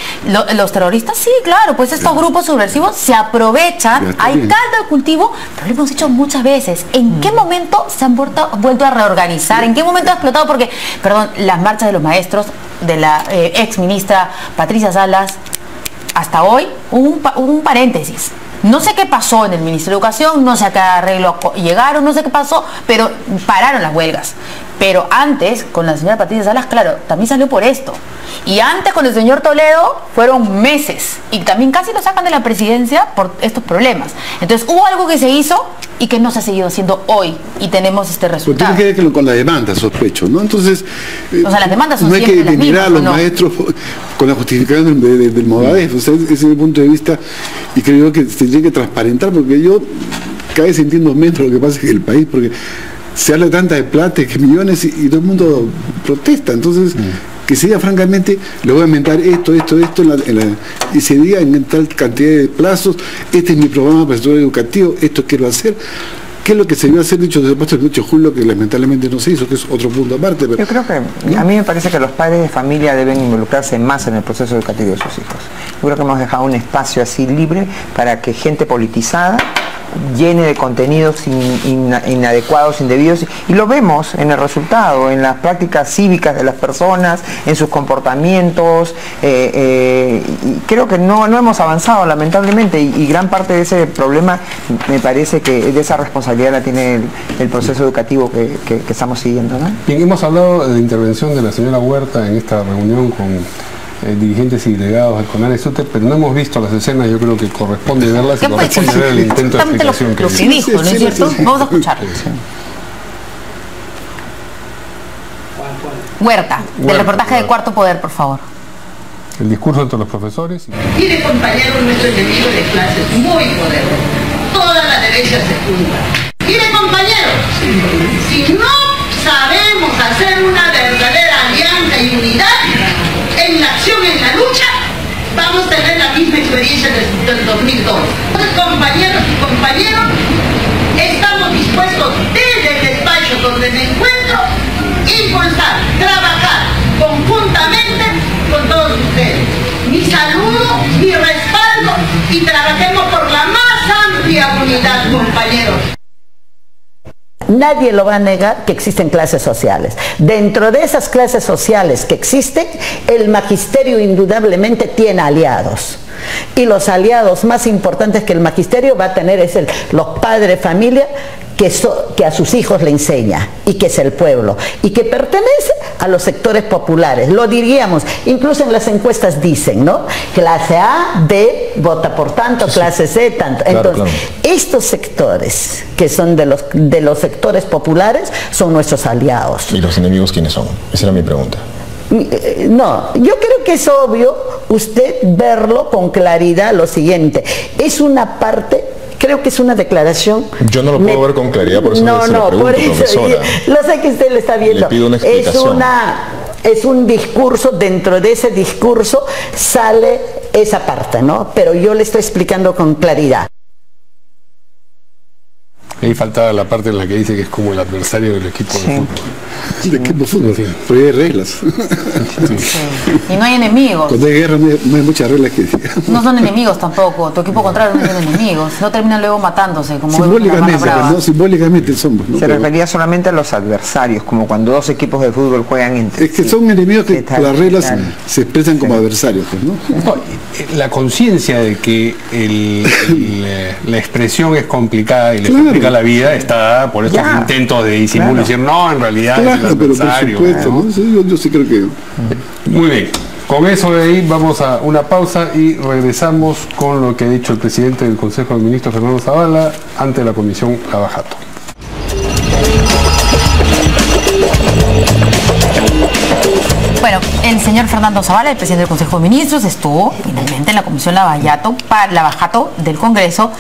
los terroristas, sí, claro, pues estos grupos subversivos se aprovechan, hay caldo de cultivo, pero lo hemos dicho muchas veces. ¿En qué momento se han vuelto a reorganizar? ¿En qué momento ha explotado? Porque, perdón, las marchas de los maestros, de la ex ministra Patricia Salas, hasta hoy hubo un paréntesis. No sé qué pasó en el Ministerio de Educación, no sé a qué arreglo llegaron, no sé qué pasó, pero pararon las huelgas. Pero antes, con la señora Patricia Salas, claro, también salió por esto. Y antes con el señor Toledo fueron meses. Y también casi lo sacan de la presidencia por estos problemas. Entonces hubo algo que se hizo y que no se ha seguido haciendo hoy. Y tenemos este resultado. Pero tiene que ver con la demanda, sospecho, ¿no? Entonces, o sea, las demandas son no hay que denigrar a los maestros con la justificación del Movadef. O sea, ese es el punto de vista. Y creo que se tiene que transparentar, porque yo cada vez entiendo menos lo que pasa en el país, porque se habla tanta de plata, que millones, y todo el mundo protesta. Entonces, que se diga francamente, le voy a aumentar esto, y se diga en tal cantidad de plazos, este es mi programa para el sector educativo, esto quiero hacer. ¿Qué es lo que se iba a hacer, dicho desde el 8 de julio, que lamentablemente no se hizo, que es otro punto aparte? Pero, yo creo que, a mí me parece que los padres de familia deben involucrarse más en el proceso educativo de sus hijos. Yo creo que hemos dejado un espacio así libre para que gente politizada llene de contenidos inadecuados, indebidos, y lo vemos en el resultado, en las prácticas cívicas de las personas, en sus comportamientos. Y creo que no hemos avanzado, lamentablemente, y gran parte de ese problema me parece que de esa responsabilidad la tiene el proceso educativo que estamos siguiendo, ¿no? Bien, hemos hablado de la intervención de la señora Huerta en esta reunión con dirigentes y delegados del CONARE SUTE, pero no hemos visto las escenas. Yo creo que corresponde verlas y corresponde ver el intento de explicación lo que dijo, ¿no es cierto? Vamos a escuchar. Huerta, del reportaje de Cuarto Poder, por favor. El discurso entre los profesores. Mire, compañeros, nuestro enemigo de clase es muy poderoso. Toda la derecha se junta. Mire, compañeros, si no sabemos hacer una verdadera alianza y unidad en la acción, en la lucha, vamos a tener la misma experiencia del 2002. Entonces, compañeros y compañeros, estamos dispuestos desde el despacho donde me encuentro, impulsar, trabajar conjuntamente con todos ustedes. Mi saludo, mi respaldo, y trabajemos por la más amplia unidad, compañeros. Nadie lo va a negar que existen clases sociales. Dentro de esas clases sociales que existen, el magisterio indudablemente tiene aliados. Y los aliados más importantes que el magisterio va a tener es los padres de familia que a sus hijos le enseña, y que es el pueblo, y que pertenece a los sectores populares. Lo diríamos, incluso en las encuestas dicen, ¿no? Clase A, B, vota por tanto, clase C, tanto. Entonces, estos sectores, que son de los sectores populares, son nuestros aliados. ¿Y los enemigos quiénes son? Esa era mi pregunta. No, yo creo que es obvio usted verlo con claridad. Lo siguiente, es una parte, creo que es una declaración. Yo no lo puedo ver con claridad, por eso le pregunto, por eso, profesora. Lo sé que usted lo está viendo. Le pido una explicación. Es un discurso, dentro de ese discurso sale esa parte, ¿no? Pero yo le estoy explicando con claridad. Ahí faltaba la parte en la que dice que es como el adversario del equipo de fútbol. ¿De qué fútbol? Pero hay reglas. Y no hay enemigos. Cuando hay guerra no hay muchas reglas que digan. No son enemigos tampoco. Tu equipo contrario no tiene enemigos. No terminan luego matándose. Como simbólicamente somos, ¿no? Se refería solamente a los adversarios, como cuando dos equipos de fútbol juegan entre sí. Es que son enemigos que por las reglas se expresan como adversarios, pues, ¿no? La conciencia de que la expresión es complicada y le complica la vida está dada por estos intentos de disimulo y decir no, en realidad es el adversario. Pero por supuesto, ¿no? Sí, yo sí creo que... Muy bien. Con eso de ahí vamos a una pausa y regresamos con lo que ha dicho el presidente del Consejo de Ministros, Fernando Zavala, ante la Comisión Lavajato. Bueno, el señor Fernando Zavala, el presidente del Consejo de Ministros, estuvo finalmente en la Comisión Lavajato del Congreso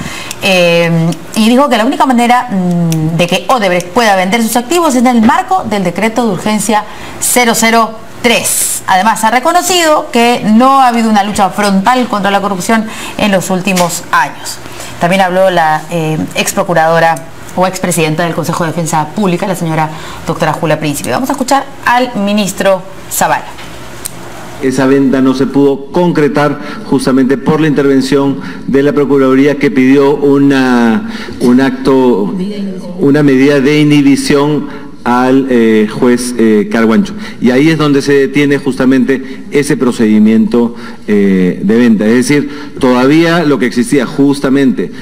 y dijo que la única manera de que Odebrecht pueda vender sus activos es en el marco del decreto de urgencia 003. Además, ha reconocido que no ha habido una lucha frontal contra la corrupción en los últimos años. También habló la ex procuradora o expresidenta del Consejo de Defensa Pública, la señora doctora Julia Príncipe. Vamos a escuchar al ministro Zavala. Esa venta no se pudo concretar justamente por la intervención de la Procuraduría, que pidió una medida de inhibición al juez Carguancho. Y ahí es donde se detiene justamente ese procedimiento de venta. Es decir, todavía lo que existía justamente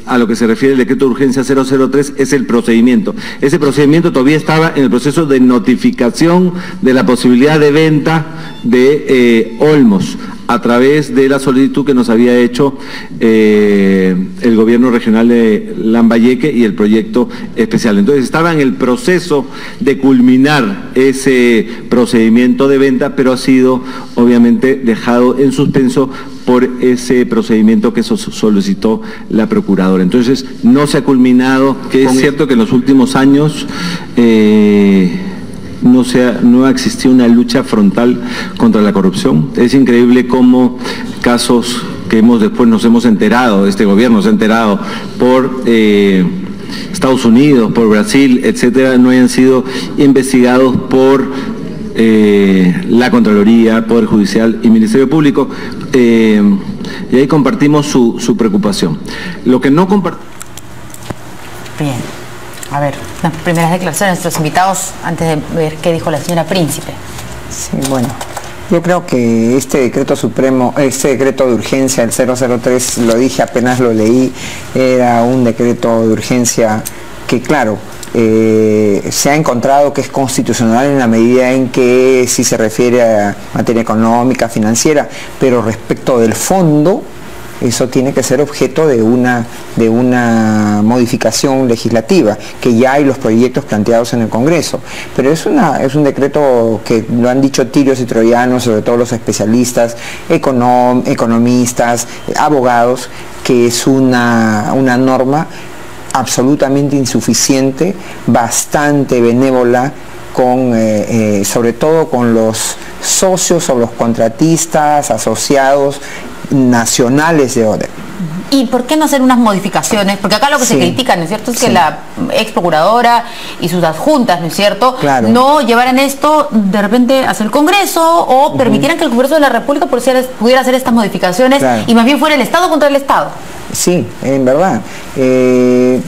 a lo que se refiere el decreto de urgencia 003 es el procedimiento. Ese procedimiento todavía estaba en el proceso de notificación de la posibilidad de venta de Olmos, a través de la solicitud que nos había hecho el gobierno regional de Lambayeque y el proyecto especial. Entonces estaba en el proceso de culminar ese procedimiento de venta, pero ha sido obviamente dejado en suspenso por ese procedimiento que solicitó la Procuradora. Entonces no se ha culminado, que es cierto que en los últimos años no ha existido una lucha frontal contra la corrupción. Es increíble cómo casos que después nos hemos enterado, este gobierno se ha enterado por Estados Unidos, por Brasil, etcétera, no hayan sido investigados por la Contraloría, Poder Judicial y Ministerio Público, y ahí compartimos su preocupación. Lo que no compartimos Bien. A ver, las primeras declaraciones de nuestros invitados antes de ver qué dijo la señora Príncipe. Sí, bueno. Yo creo que este decreto supremo, este decreto de urgencia, el 003, lo dije apenas lo leí, era un decreto de urgencia que, claro, se ha encontrado que es constitucional en la medida en que sí se refiere a materia económica, financiera, pero respecto del fondo, eso tiene que ser objeto de una modificación legislativa, que ya hay los proyectos planteados en el Congreso. Pero es un decreto que lo han dicho tirios y troyanos, sobre todo los especialistas, economistas, abogados, que es una norma absolutamente insuficiente, bastante benévola, sobre todo con los socios o los contratistas, asociados nacionales de Odebrecht. ¿Y por qué no hacer unas modificaciones? Porque acá lo que se critica, ¿no es cierto?, es que la ex procuradora y sus adjuntas, ¿no es cierto?, no llevaran esto de repente hacia el Congreso o permitieran que el Congreso de la República pudiera hacer estas modificaciones y más bien fuera el Estado contra el Estado. Sí, en verdad.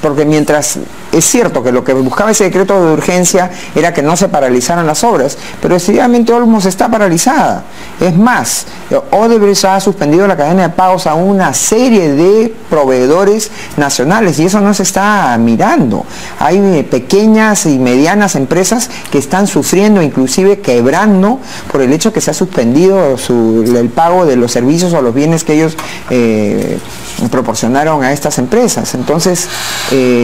Porque mientras es cierto que lo que buscaba ese decreto de urgencia era que no se paralizaran las obras, pero decididamente Olmos está paralizada. Es más, Odebrecht ha suspendido la cadena de pagos a una serie de proveedores nacionales y eso no se está mirando. Hay pequeñas y medianas empresas que están sufriendo, inclusive quebrando, por el hecho que se ha suspendido el pago de los servicios o los bienes que ellos proporcionaron a estas empresas. Entonces,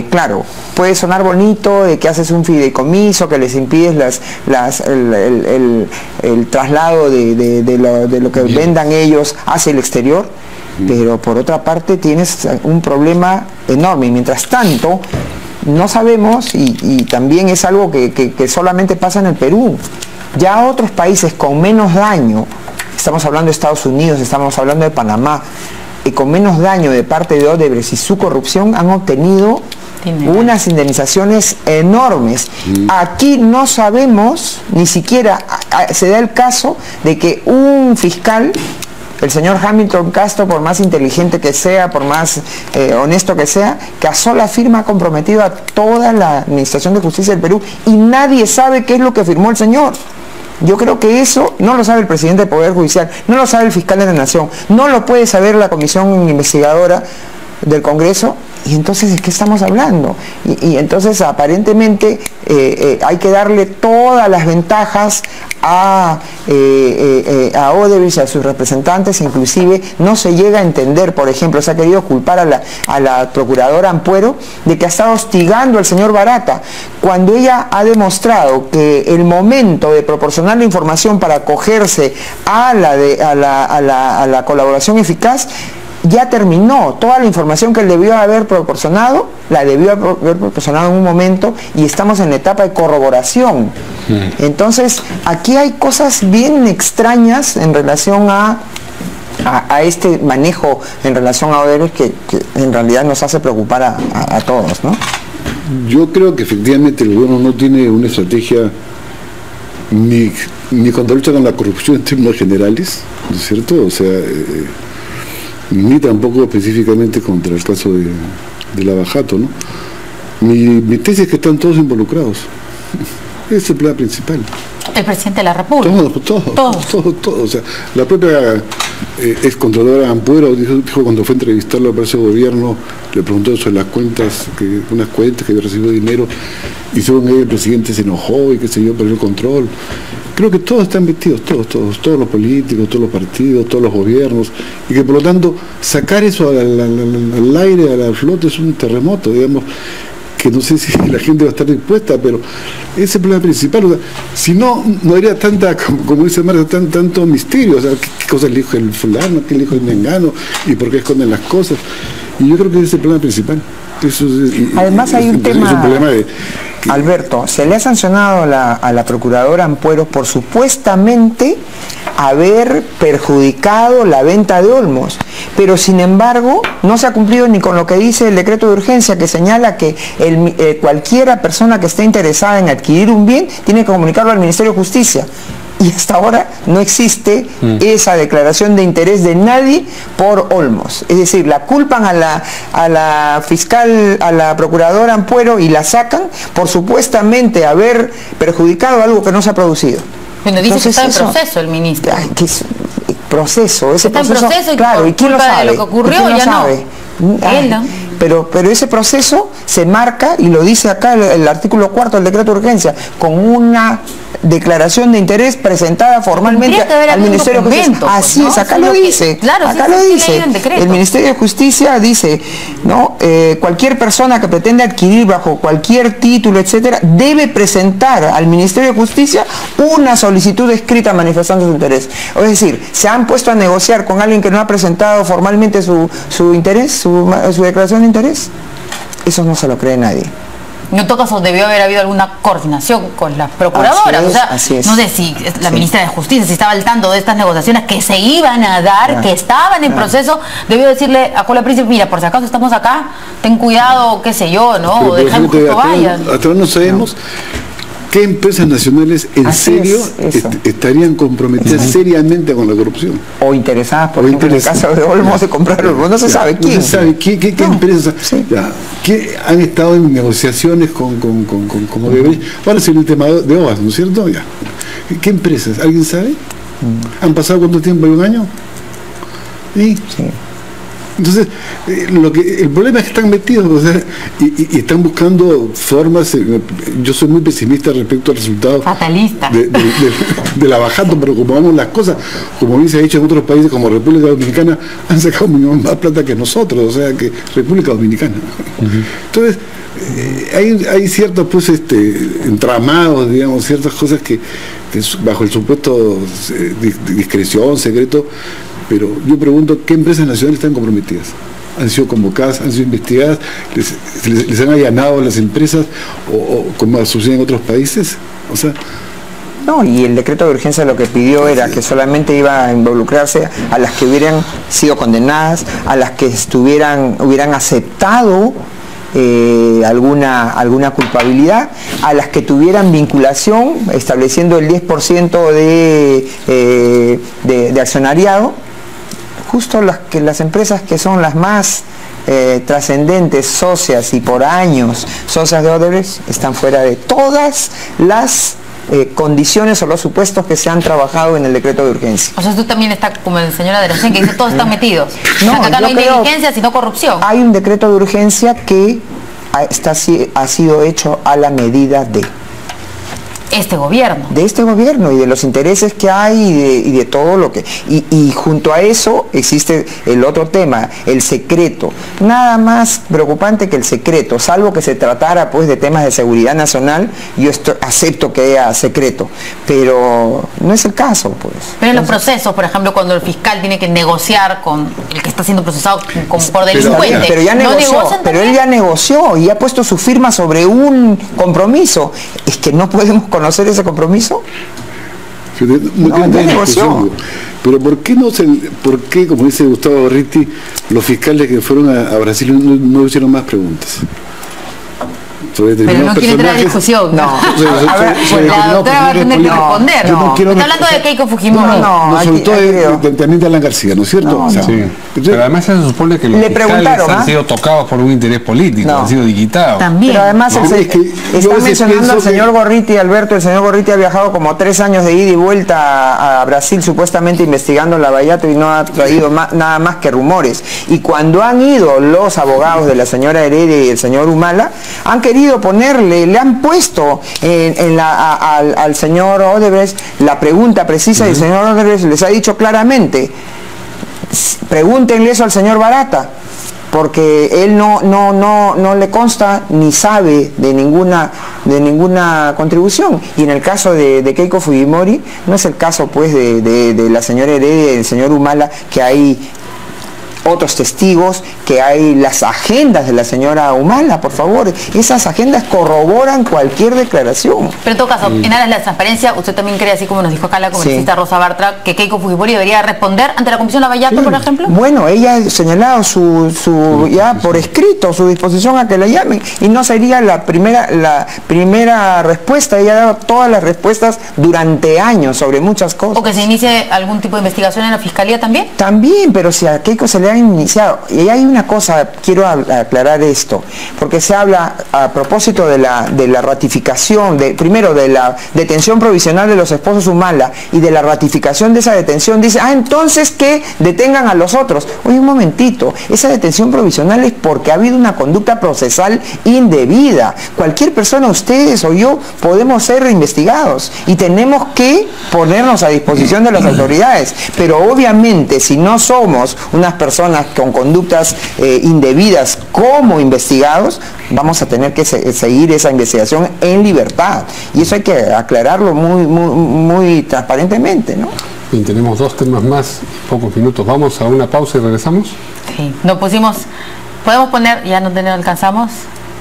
claro, puede sonar bonito de que haces un fideicomiso, que les impides el traslado de lo que vendan ellos hacia el exterior, pero por otra parte tienes un problema enorme. Y mientras tanto, no sabemos, y también es algo que solamente pasa en el Perú, ya otros países con menos daño, estamos hablando de Estados Unidos, estamos hablando de Panamá, y con menos daño de parte de Odebrecht y su corrupción han obtenido unas indemnizaciones enormes. Aquí no sabemos, ni siquiera se da el caso de que un fiscal, el señor Hamilton Castro, por más inteligente que sea, por más honesto que sea, que a sola firma ha comprometido a toda la Administración de Justicia del Perú y nadie sabe qué es lo que firmó el señor. Yo creo que eso no lo sabe el presidente del Poder Judicial, no lo sabe el fiscal de la Nación, no lo puede saber la comisión investigadora del Congreso. Y entonces, ¿de qué estamos hablando? Y entonces, aparentemente, hay que darle todas las ventajas a Odebrecht y a sus representantes. Inclusive, no se llega a entender, por ejemplo, se ha querido culpar a la procuradora Ampuero de que ha estado hostigando al señor Barata, cuando ella ha demostrado que el momento de proporcionar la información para acogerse a la colaboración eficaz ya terminó. Toda la información que él debió haber proporcionado, la debió haber proporcionado en un momento y estamos en la etapa de corroboración. Entonces, aquí hay cosas bien extrañas en relación a este manejo en relación a Odebrecht que en realidad nos hace preocupar a todos, ¿no? Yo creo que efectivamente el gobierno no tiene una estrategia ni contra lucha con la corrupción en términos generales, ¿no es cierto? O sea, ni tampoco específicamente contra el caso de Lavajato, ¿no? Mi tesis es que están todos involucrados. Ese es el plan principal. El presidente de la República. Todos. O sea, la propia excontralora Ampuero dijo cuando fue a entrevistarlo al Palacio de Gobierno, le preguntó sobre las cuentas, unas cuentas que había recibido dinero, y según ella el presidente se enojó y qué sé yo, perdió el control. Creo que todos están metidos, todos los políticos, todos los partidos, todos los gobiernos, y que por lo tanto sacar eso al aire, a la flota, es un terremoto, digamos, que no sé si la gente va a estar dispuesta, pero ese es el problema principal. O sea, si no habría tanta, como dice Marta, tanto misterio. O sea, qué cosas le dijo el fulano, qué le dijo el mengano, y por qué esconden las cosas. Y yo creo que ese es el problema principal. Además hay un tema, Alberto, se le ha sancionado a la procuradora Ampuero por supuestamente haber perjudicado la venta de Olmos, pero sin embargo no se ha cumplido ni con lo que dice el decreto de urgencia, que señala que cualquiera persona que esté interesada en adquirir un bien tiene que comunicarlo al Ministerio de Justicia. Y hasta ahora no existe esa declaración de interés de nadie por Olmos. Es decir, la culpan a la fiscal, a la procuradora Ampuero, y la sacan por supuestamente haber perjudicado algo que no se ha producido. Bueno, dice que está en proceso el ministro. Proceso, ese está proceso, en proceso, y claro, ¿y quién lo sabe? De lo que ocurrió ya no. Él no. Pero ese proceso se marca, y lo dice acá el artículo 4 del decreto de urgencia, con una declaración de interés presentada formalmente al Ministerio de Justicia. Así es, acá lo dice. Claro, acá lo dice. El Ministerio de Justicia dice, ¿no? Cualquier persona que pretende adquirir bajo cualquier título, etcétera, debe presentar al Ministerio de Justicia una solicitud escrita manifestando su interés. Es decir, se han puesto a negociar con alguien que no ha presentado formalmente su interés, su declaración de interés. Eso no se lo cree nadie. En todo caso debió haber habido alguna coordinación con las procuradoras. Así es. No sé si la ministra de Justicia, si estaba al tanto de estas negociaciones que se iban a dar, que estaban en proceso, debió decirle a Cola Príncipe, mira, por si acaso estamos acá, ten cuidado, qué sé yo, ¿no? O dejemos que esto vaya. Hasta ahora no sabemos qué empresas nacionales en serio estarían comprometidas seriamente con la corrupción. O interesadas, por ejemplo, en el caso de Olmos, de comprar Olmos. No se sabe quién. No se sabe qué empresas que han estado en negociaciones con Odebrecht. Ahora es el tema de OAS, ¿no es cierto? Ya. ¿Qué empresas? ¿Alguien sabe? ¿Han pasado cuánto tiempo? ¿Un año? ¿Y? Sí. Entonces, el problema es que están metidos, o sea, y están buscando formas. Yo soy muy pesimista respecto al resultado fatalista de la bajada, pero como vamos las cosas, como bien se ha dicho en otros países como República Dominicana, han sacado más plata que nosotros, o sea, que República Dominicana. Entonces, hay ciertos entramados, digamos, ciertas cosas que bajo el supuesto discreción, secreto. Pero yo pregunto, ¿qué empresas nacionales están comprometidas? ¿Han sido convocadas, han sido investigadas? ¿Les han allanado las empresas o como sucede en otros países? O sea... No, y el decreto de urgencia lo que pidió era que solamente iba a involucrarse a las que hubieran sido condenadas, a las que hubieran aceptado alguna culpabilidad, a las que tuvieran vinculación, estableciendo el 10% de accionariado. Justo las empresas que son las más trascendentes, socias y por años socias de Odebrecht, están fuera de todas las condiciones o los supuestos que se han trabajado en el decreto de urgencia. O sea, tú también estás como el señor Adresen, que dice todos están metidos. No, acá no hay negligencia, sino corrupción. Hay un decreto de urgencia que ha sido hecho a la medida de este gobierno. De este gobierno y de los intereses que hay y de todo lo que... Y junto a eso existe el otro tema, el secreto. Nada más preocupante que el secreto, salvo que se tratara pues de temas de seguridad nacional, yo acepto que haya secreto, pero no es el caso, pues. Pero en los procesos, por ejemplo, cuando el fiscal tiene que negociar con el que está siendo procesado por delincuente. Pero ya negoció, pero él ya negoció y ha puesto su firma sobre un compromiso. Es que no podemos conocer ese compromiso. No negoció. Pero ¿por qué, como dice Gustavo Gorriti, los fiscales que fueron a Brasil no hicieron más preguntas? Pero no quiere entrar en discusión. No. A ver, la doctora va a tener que responder. Está hablando de Keiko Fujimori. Sobre todo también de Alan García, ¿no es cierto? Pero además se supone que los fiscales han sido tocados por un interés político, han sido digitados. También. Pero además está mencionando al señor Gorriti, Alberto. El señor Gorriti ha viajado como 3 años de ida y vuelta a Brasil, supuestamente investigando la Lavallato, y no ha traído nada más que rumores. Y cuando han ido los abogados de la señora Heredia y el señor Humala, han querido le han puesto al señor Odebrecht la pregunta precisa, y el señor Odebrecht les ha dicho claramente, pregúntenle eso al señor Barata, porque él no le consta ni sabe de ninguna contribución. Y en el caso de Keiko Fujimori, no es el caso pues de la señora Heredia y del señor Humala, que hay otros testigos, que hay las agendas de la señora Humala, por favor. Esas agendas corroboran cualquier declaración. Pero en todo caso, en aras de la transparencia, usted también cree, así como nos dijo acá la congresista Rosa Bartra, que Keiko Fujimori debería responder ante la Comisión Lavallato, por ejemplo. Bueno, ella ha señalado ya por escrito su disposición a que la llamen, y no sería la primera respuesta. Ella ha dado todas las respuestas durante años sobre muchas cosas. ¿O que se inicie algún tipo de investigación en la Fiscalía también? También, pero si a Keiko se le han iniciado. Y hay una cosa, quiero aclarar esto, porque se habla a propósito de la ratificación, primero de la detención provisional de los esposos Humala y de la ratificación de esa detención. Dice, entonces que detengan a los otros. Oye, un momentito, esa detención provisional es porque ha habido una conducta procesal indebida. Cualquier persona, ustedes o yo, podemos ser investigados y tenemos que ponernos a disposición de las autoridades. Pero obviamente, si no somos unas personas con conductas indebidas como investigados, vamos a tener que seguir esa investigación en libertad. Y eso hay que aclararlo muy transparentemente, ¿no? Bien, tenemos 2 temas más, pocos minutos. Vamos a una pausa y regresamos. Sí, podemos poner, ya no alcanzamos,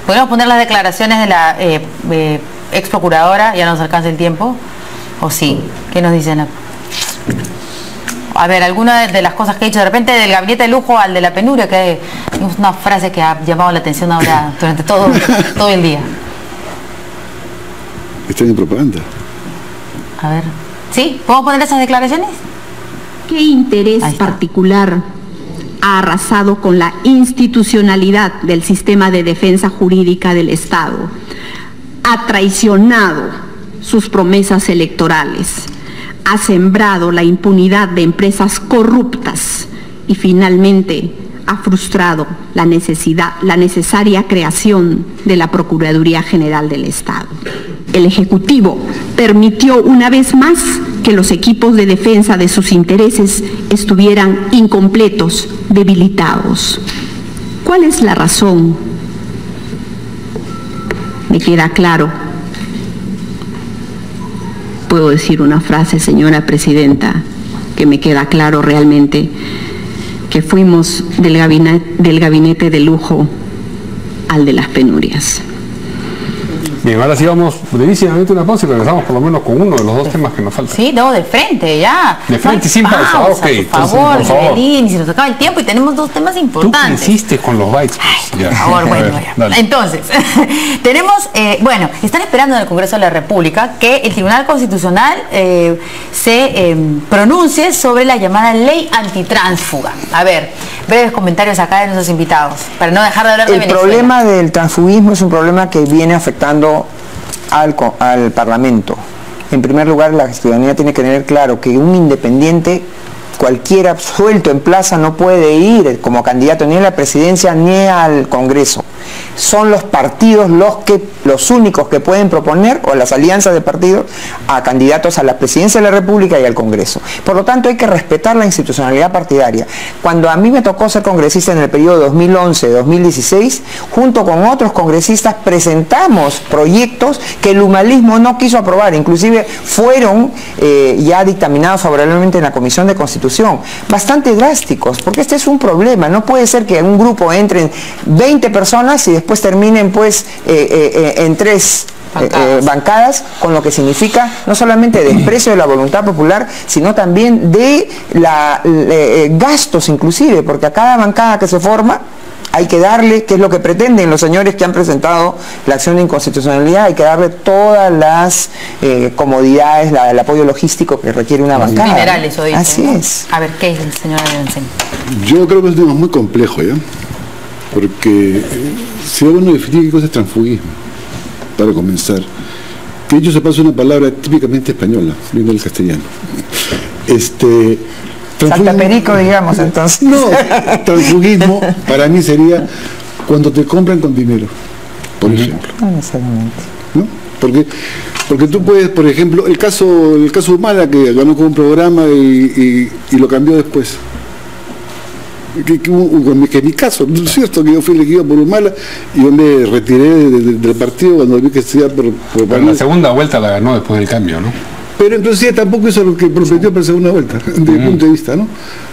podemos poner las declaraciones de la ex procuradora, ya nos alcanza el tiempo, o sí, ¿qué nos dicen? A ver, alguna de las cosas que he dicho, de repente del gabinete de lujo al de la penuria, que es una frase que ha llamado la atención ahora durante todo el día. Está en propaganda. A ver, ¿sí? ¿Podemos poner esas declaraciones? ¿Qué interés particular ha arrasado con la institucionalidad del sistema de defensa jurídica del Estado? Ha traicionado sus promesas electorales, ha sembrado la impunidad de empresas corruptas y finalmente ha frustrado la necesaria creación de la Procuraduría General del Estado. El Ejecutivo permitió una vez más que los equipos de defensa de sus intereses estuvieran incompletos, debilitados. ¿Cuál es la razón? Me queda claro. Puedo decir una frase, señora presidenta, que me queda claro realmente, que fuimos del gabinete de lujo al de las penurias. Bien, ahora sí vamos brevísimamente una pausa y regresamos por lo menos con uno de los 2 temas que nos faltan. Sí, no, de frente, ya. De frente, sin pausa, ok. Por favor, Belín, si nos acaba el tiempo y tenemos 2 temas importantes. ¿Tú qué hiciste con los bytes? Ay, por favor, bueno, ya. Entonces, tenemos, están esperando en el Congreso de la República que el Tribunal Constitucional se pronuncie sobre la llamada ley antitránsfuga. A ver, breves comentarios acá de nuestros invitados, para no dejar de hablar de Venezuela. El problema del transfugismo es un problema que viene afectando al Parlamento. En primer lugar, la ciudadanía tiene que tener claro que un independiente, cualquiera suelto en plaza, no puede ir como candidato ni a la presidencia ni al Congreso. Son los partidos los únicos que pueden proponer, o las alianzas de partidos, a candidatos a la presidencia de la República y al Congreso. Por lo tanto, hay que respetar la institucionalidad partidaria. Cuando a mí me tocó ser congresista en el periodo 2011-2016, junto con otros congresistas presentamos proyectos que el humanismo no quiso aprobar, inclusive fueron ya dictaminados favorablemente en la Comisión de Constitución. Bastante drásticos, porque este es un problema. No puede ser que en un grupo entren 20 personas y después terminen pues en 3 bancadas, con lo que significa no solamente desprecio de la voluntad popular, sino también de gastos inclusive, porque a cada bancada que se forma hay que darle, que es lo que pretenden los señores que han presentado la acción de inconstitucionalidad, hay que darle todas las comodidades, el apoyo logístico que requiere una bancada. Mineral, eso dice, así ¿no? es. A ver, ¿qué es el señor Adencén? Yo creo que es un tema muy complejo, ¿ya? Porque si uno define qué cosa es transfugismo, para comenzar, que ello se pasa una palabra típicamente española, viene del castellano. Saltaperico, digamos, entonces. No, transfugismo para mí sería cuando te compran con dinero, por ejemplo. No necesariamente. ¿No? Porque tú puedes, por ejemplo, el caso Humala, que ganó con un programa y lo cambió después. Que en mi caso, ¿no es cierto? Que yo fui elegido por Humala y yo me retiré del partido cuando vi que se iba por Pero la segunda vuelta la ganó después del cambio, ¿no? pero inclusive tampoco hizo lo que prometió para la segunda vuelta, desde mi punto de vista, ¿no?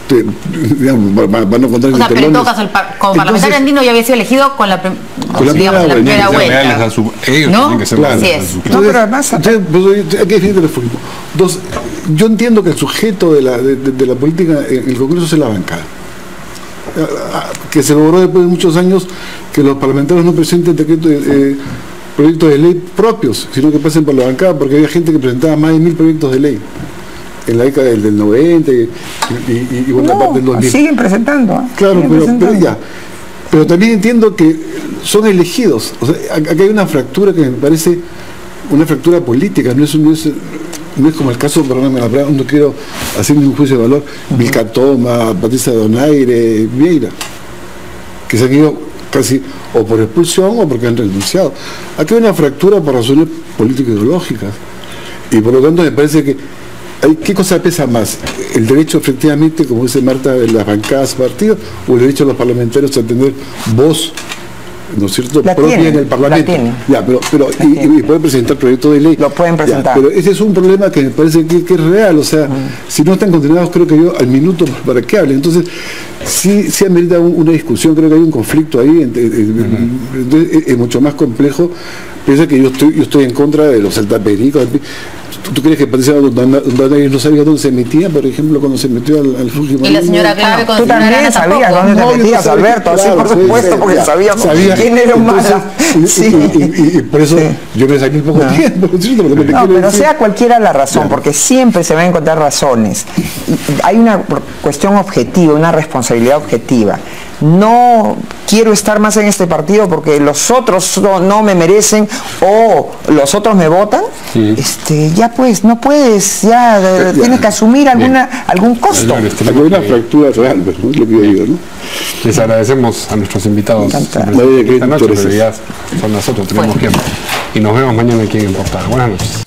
Digamos, van a contar. O sea, pero en todo caso, como parlamentario andino ya había sido elegido con la primera vuelta. Ellos ¿no? tienen que ser Así es. Entonces, no, pero además, hay que definir el fútbol. Dos, yo entiendo que el sujeto de la política en el Congreso es la bancada, que se logró después de muchos años que los parlamentarios no presenten proyectos de ley propios, sino que pasen por la bancada, porque había gente que presentaba más de 1000 proyectos de ley en la década del 90 y buena parte del 2000. Siguen presentando. Claro, pero también entiendo que son elegidos. O sea, acá hay una fractura que me parece una fractura política, no es como el caso, perdóname la palabra, no quiero hacer un juicio de valor, Vilcatoma, Patricia Donaire, Vieira, que se han ido casi o por expulsión o porque han renunciado. Aquí hay una fractura por razones político-ideológicas y por lo tanto me parece que ¿qué cosa pesa más? ¿El derecho efectivamente, como dice Marta, de las bancadas partidos o el derecho de los parlamentarios a tener voz, ¿no es cierto?, propia en el Parlamento? Ya, pero y pueden presentar proyectos de ley. Lo pueden presentar. Ya, pero ese es un problema que me parece que es real, o sea, si no están condenados, creo que yo al minuto para que hablen. Entonces, sí amerita una discusión, creo que hay un conflicto ahí, es mucho más complejo. Piensa que yo estoy en contra de los saltapericos. ¿Tú crees que Patricia Donaire no sabía dónde se metía, por ejemplo, cuando se metió al Fujimori? Y la señora Clave Tú también sabías dónde te metías, Alberto, sí, por supuesto, porque sabíamos quién era un malo. Y por eso yo me saqué un poco tiempo. No, pero sea cualquiera la razón, porque siempre se van a encontrar razones. Hay una cuestión objetiva, una responsabilidad objetiva. No quiero estar más en este partido porque los otros no me merecen o los otros me votan, ya pues, no puedes, tienes que asumir algún costo. Hay una fractura real, pues, ¿no? Es lo que yo digo, ¿no? Les agradecemos a nuestros invitados esta noche, pero ya son las 8, tenemos tiempo. Y nos vemos mañana aquí en Portada. Buenas noches.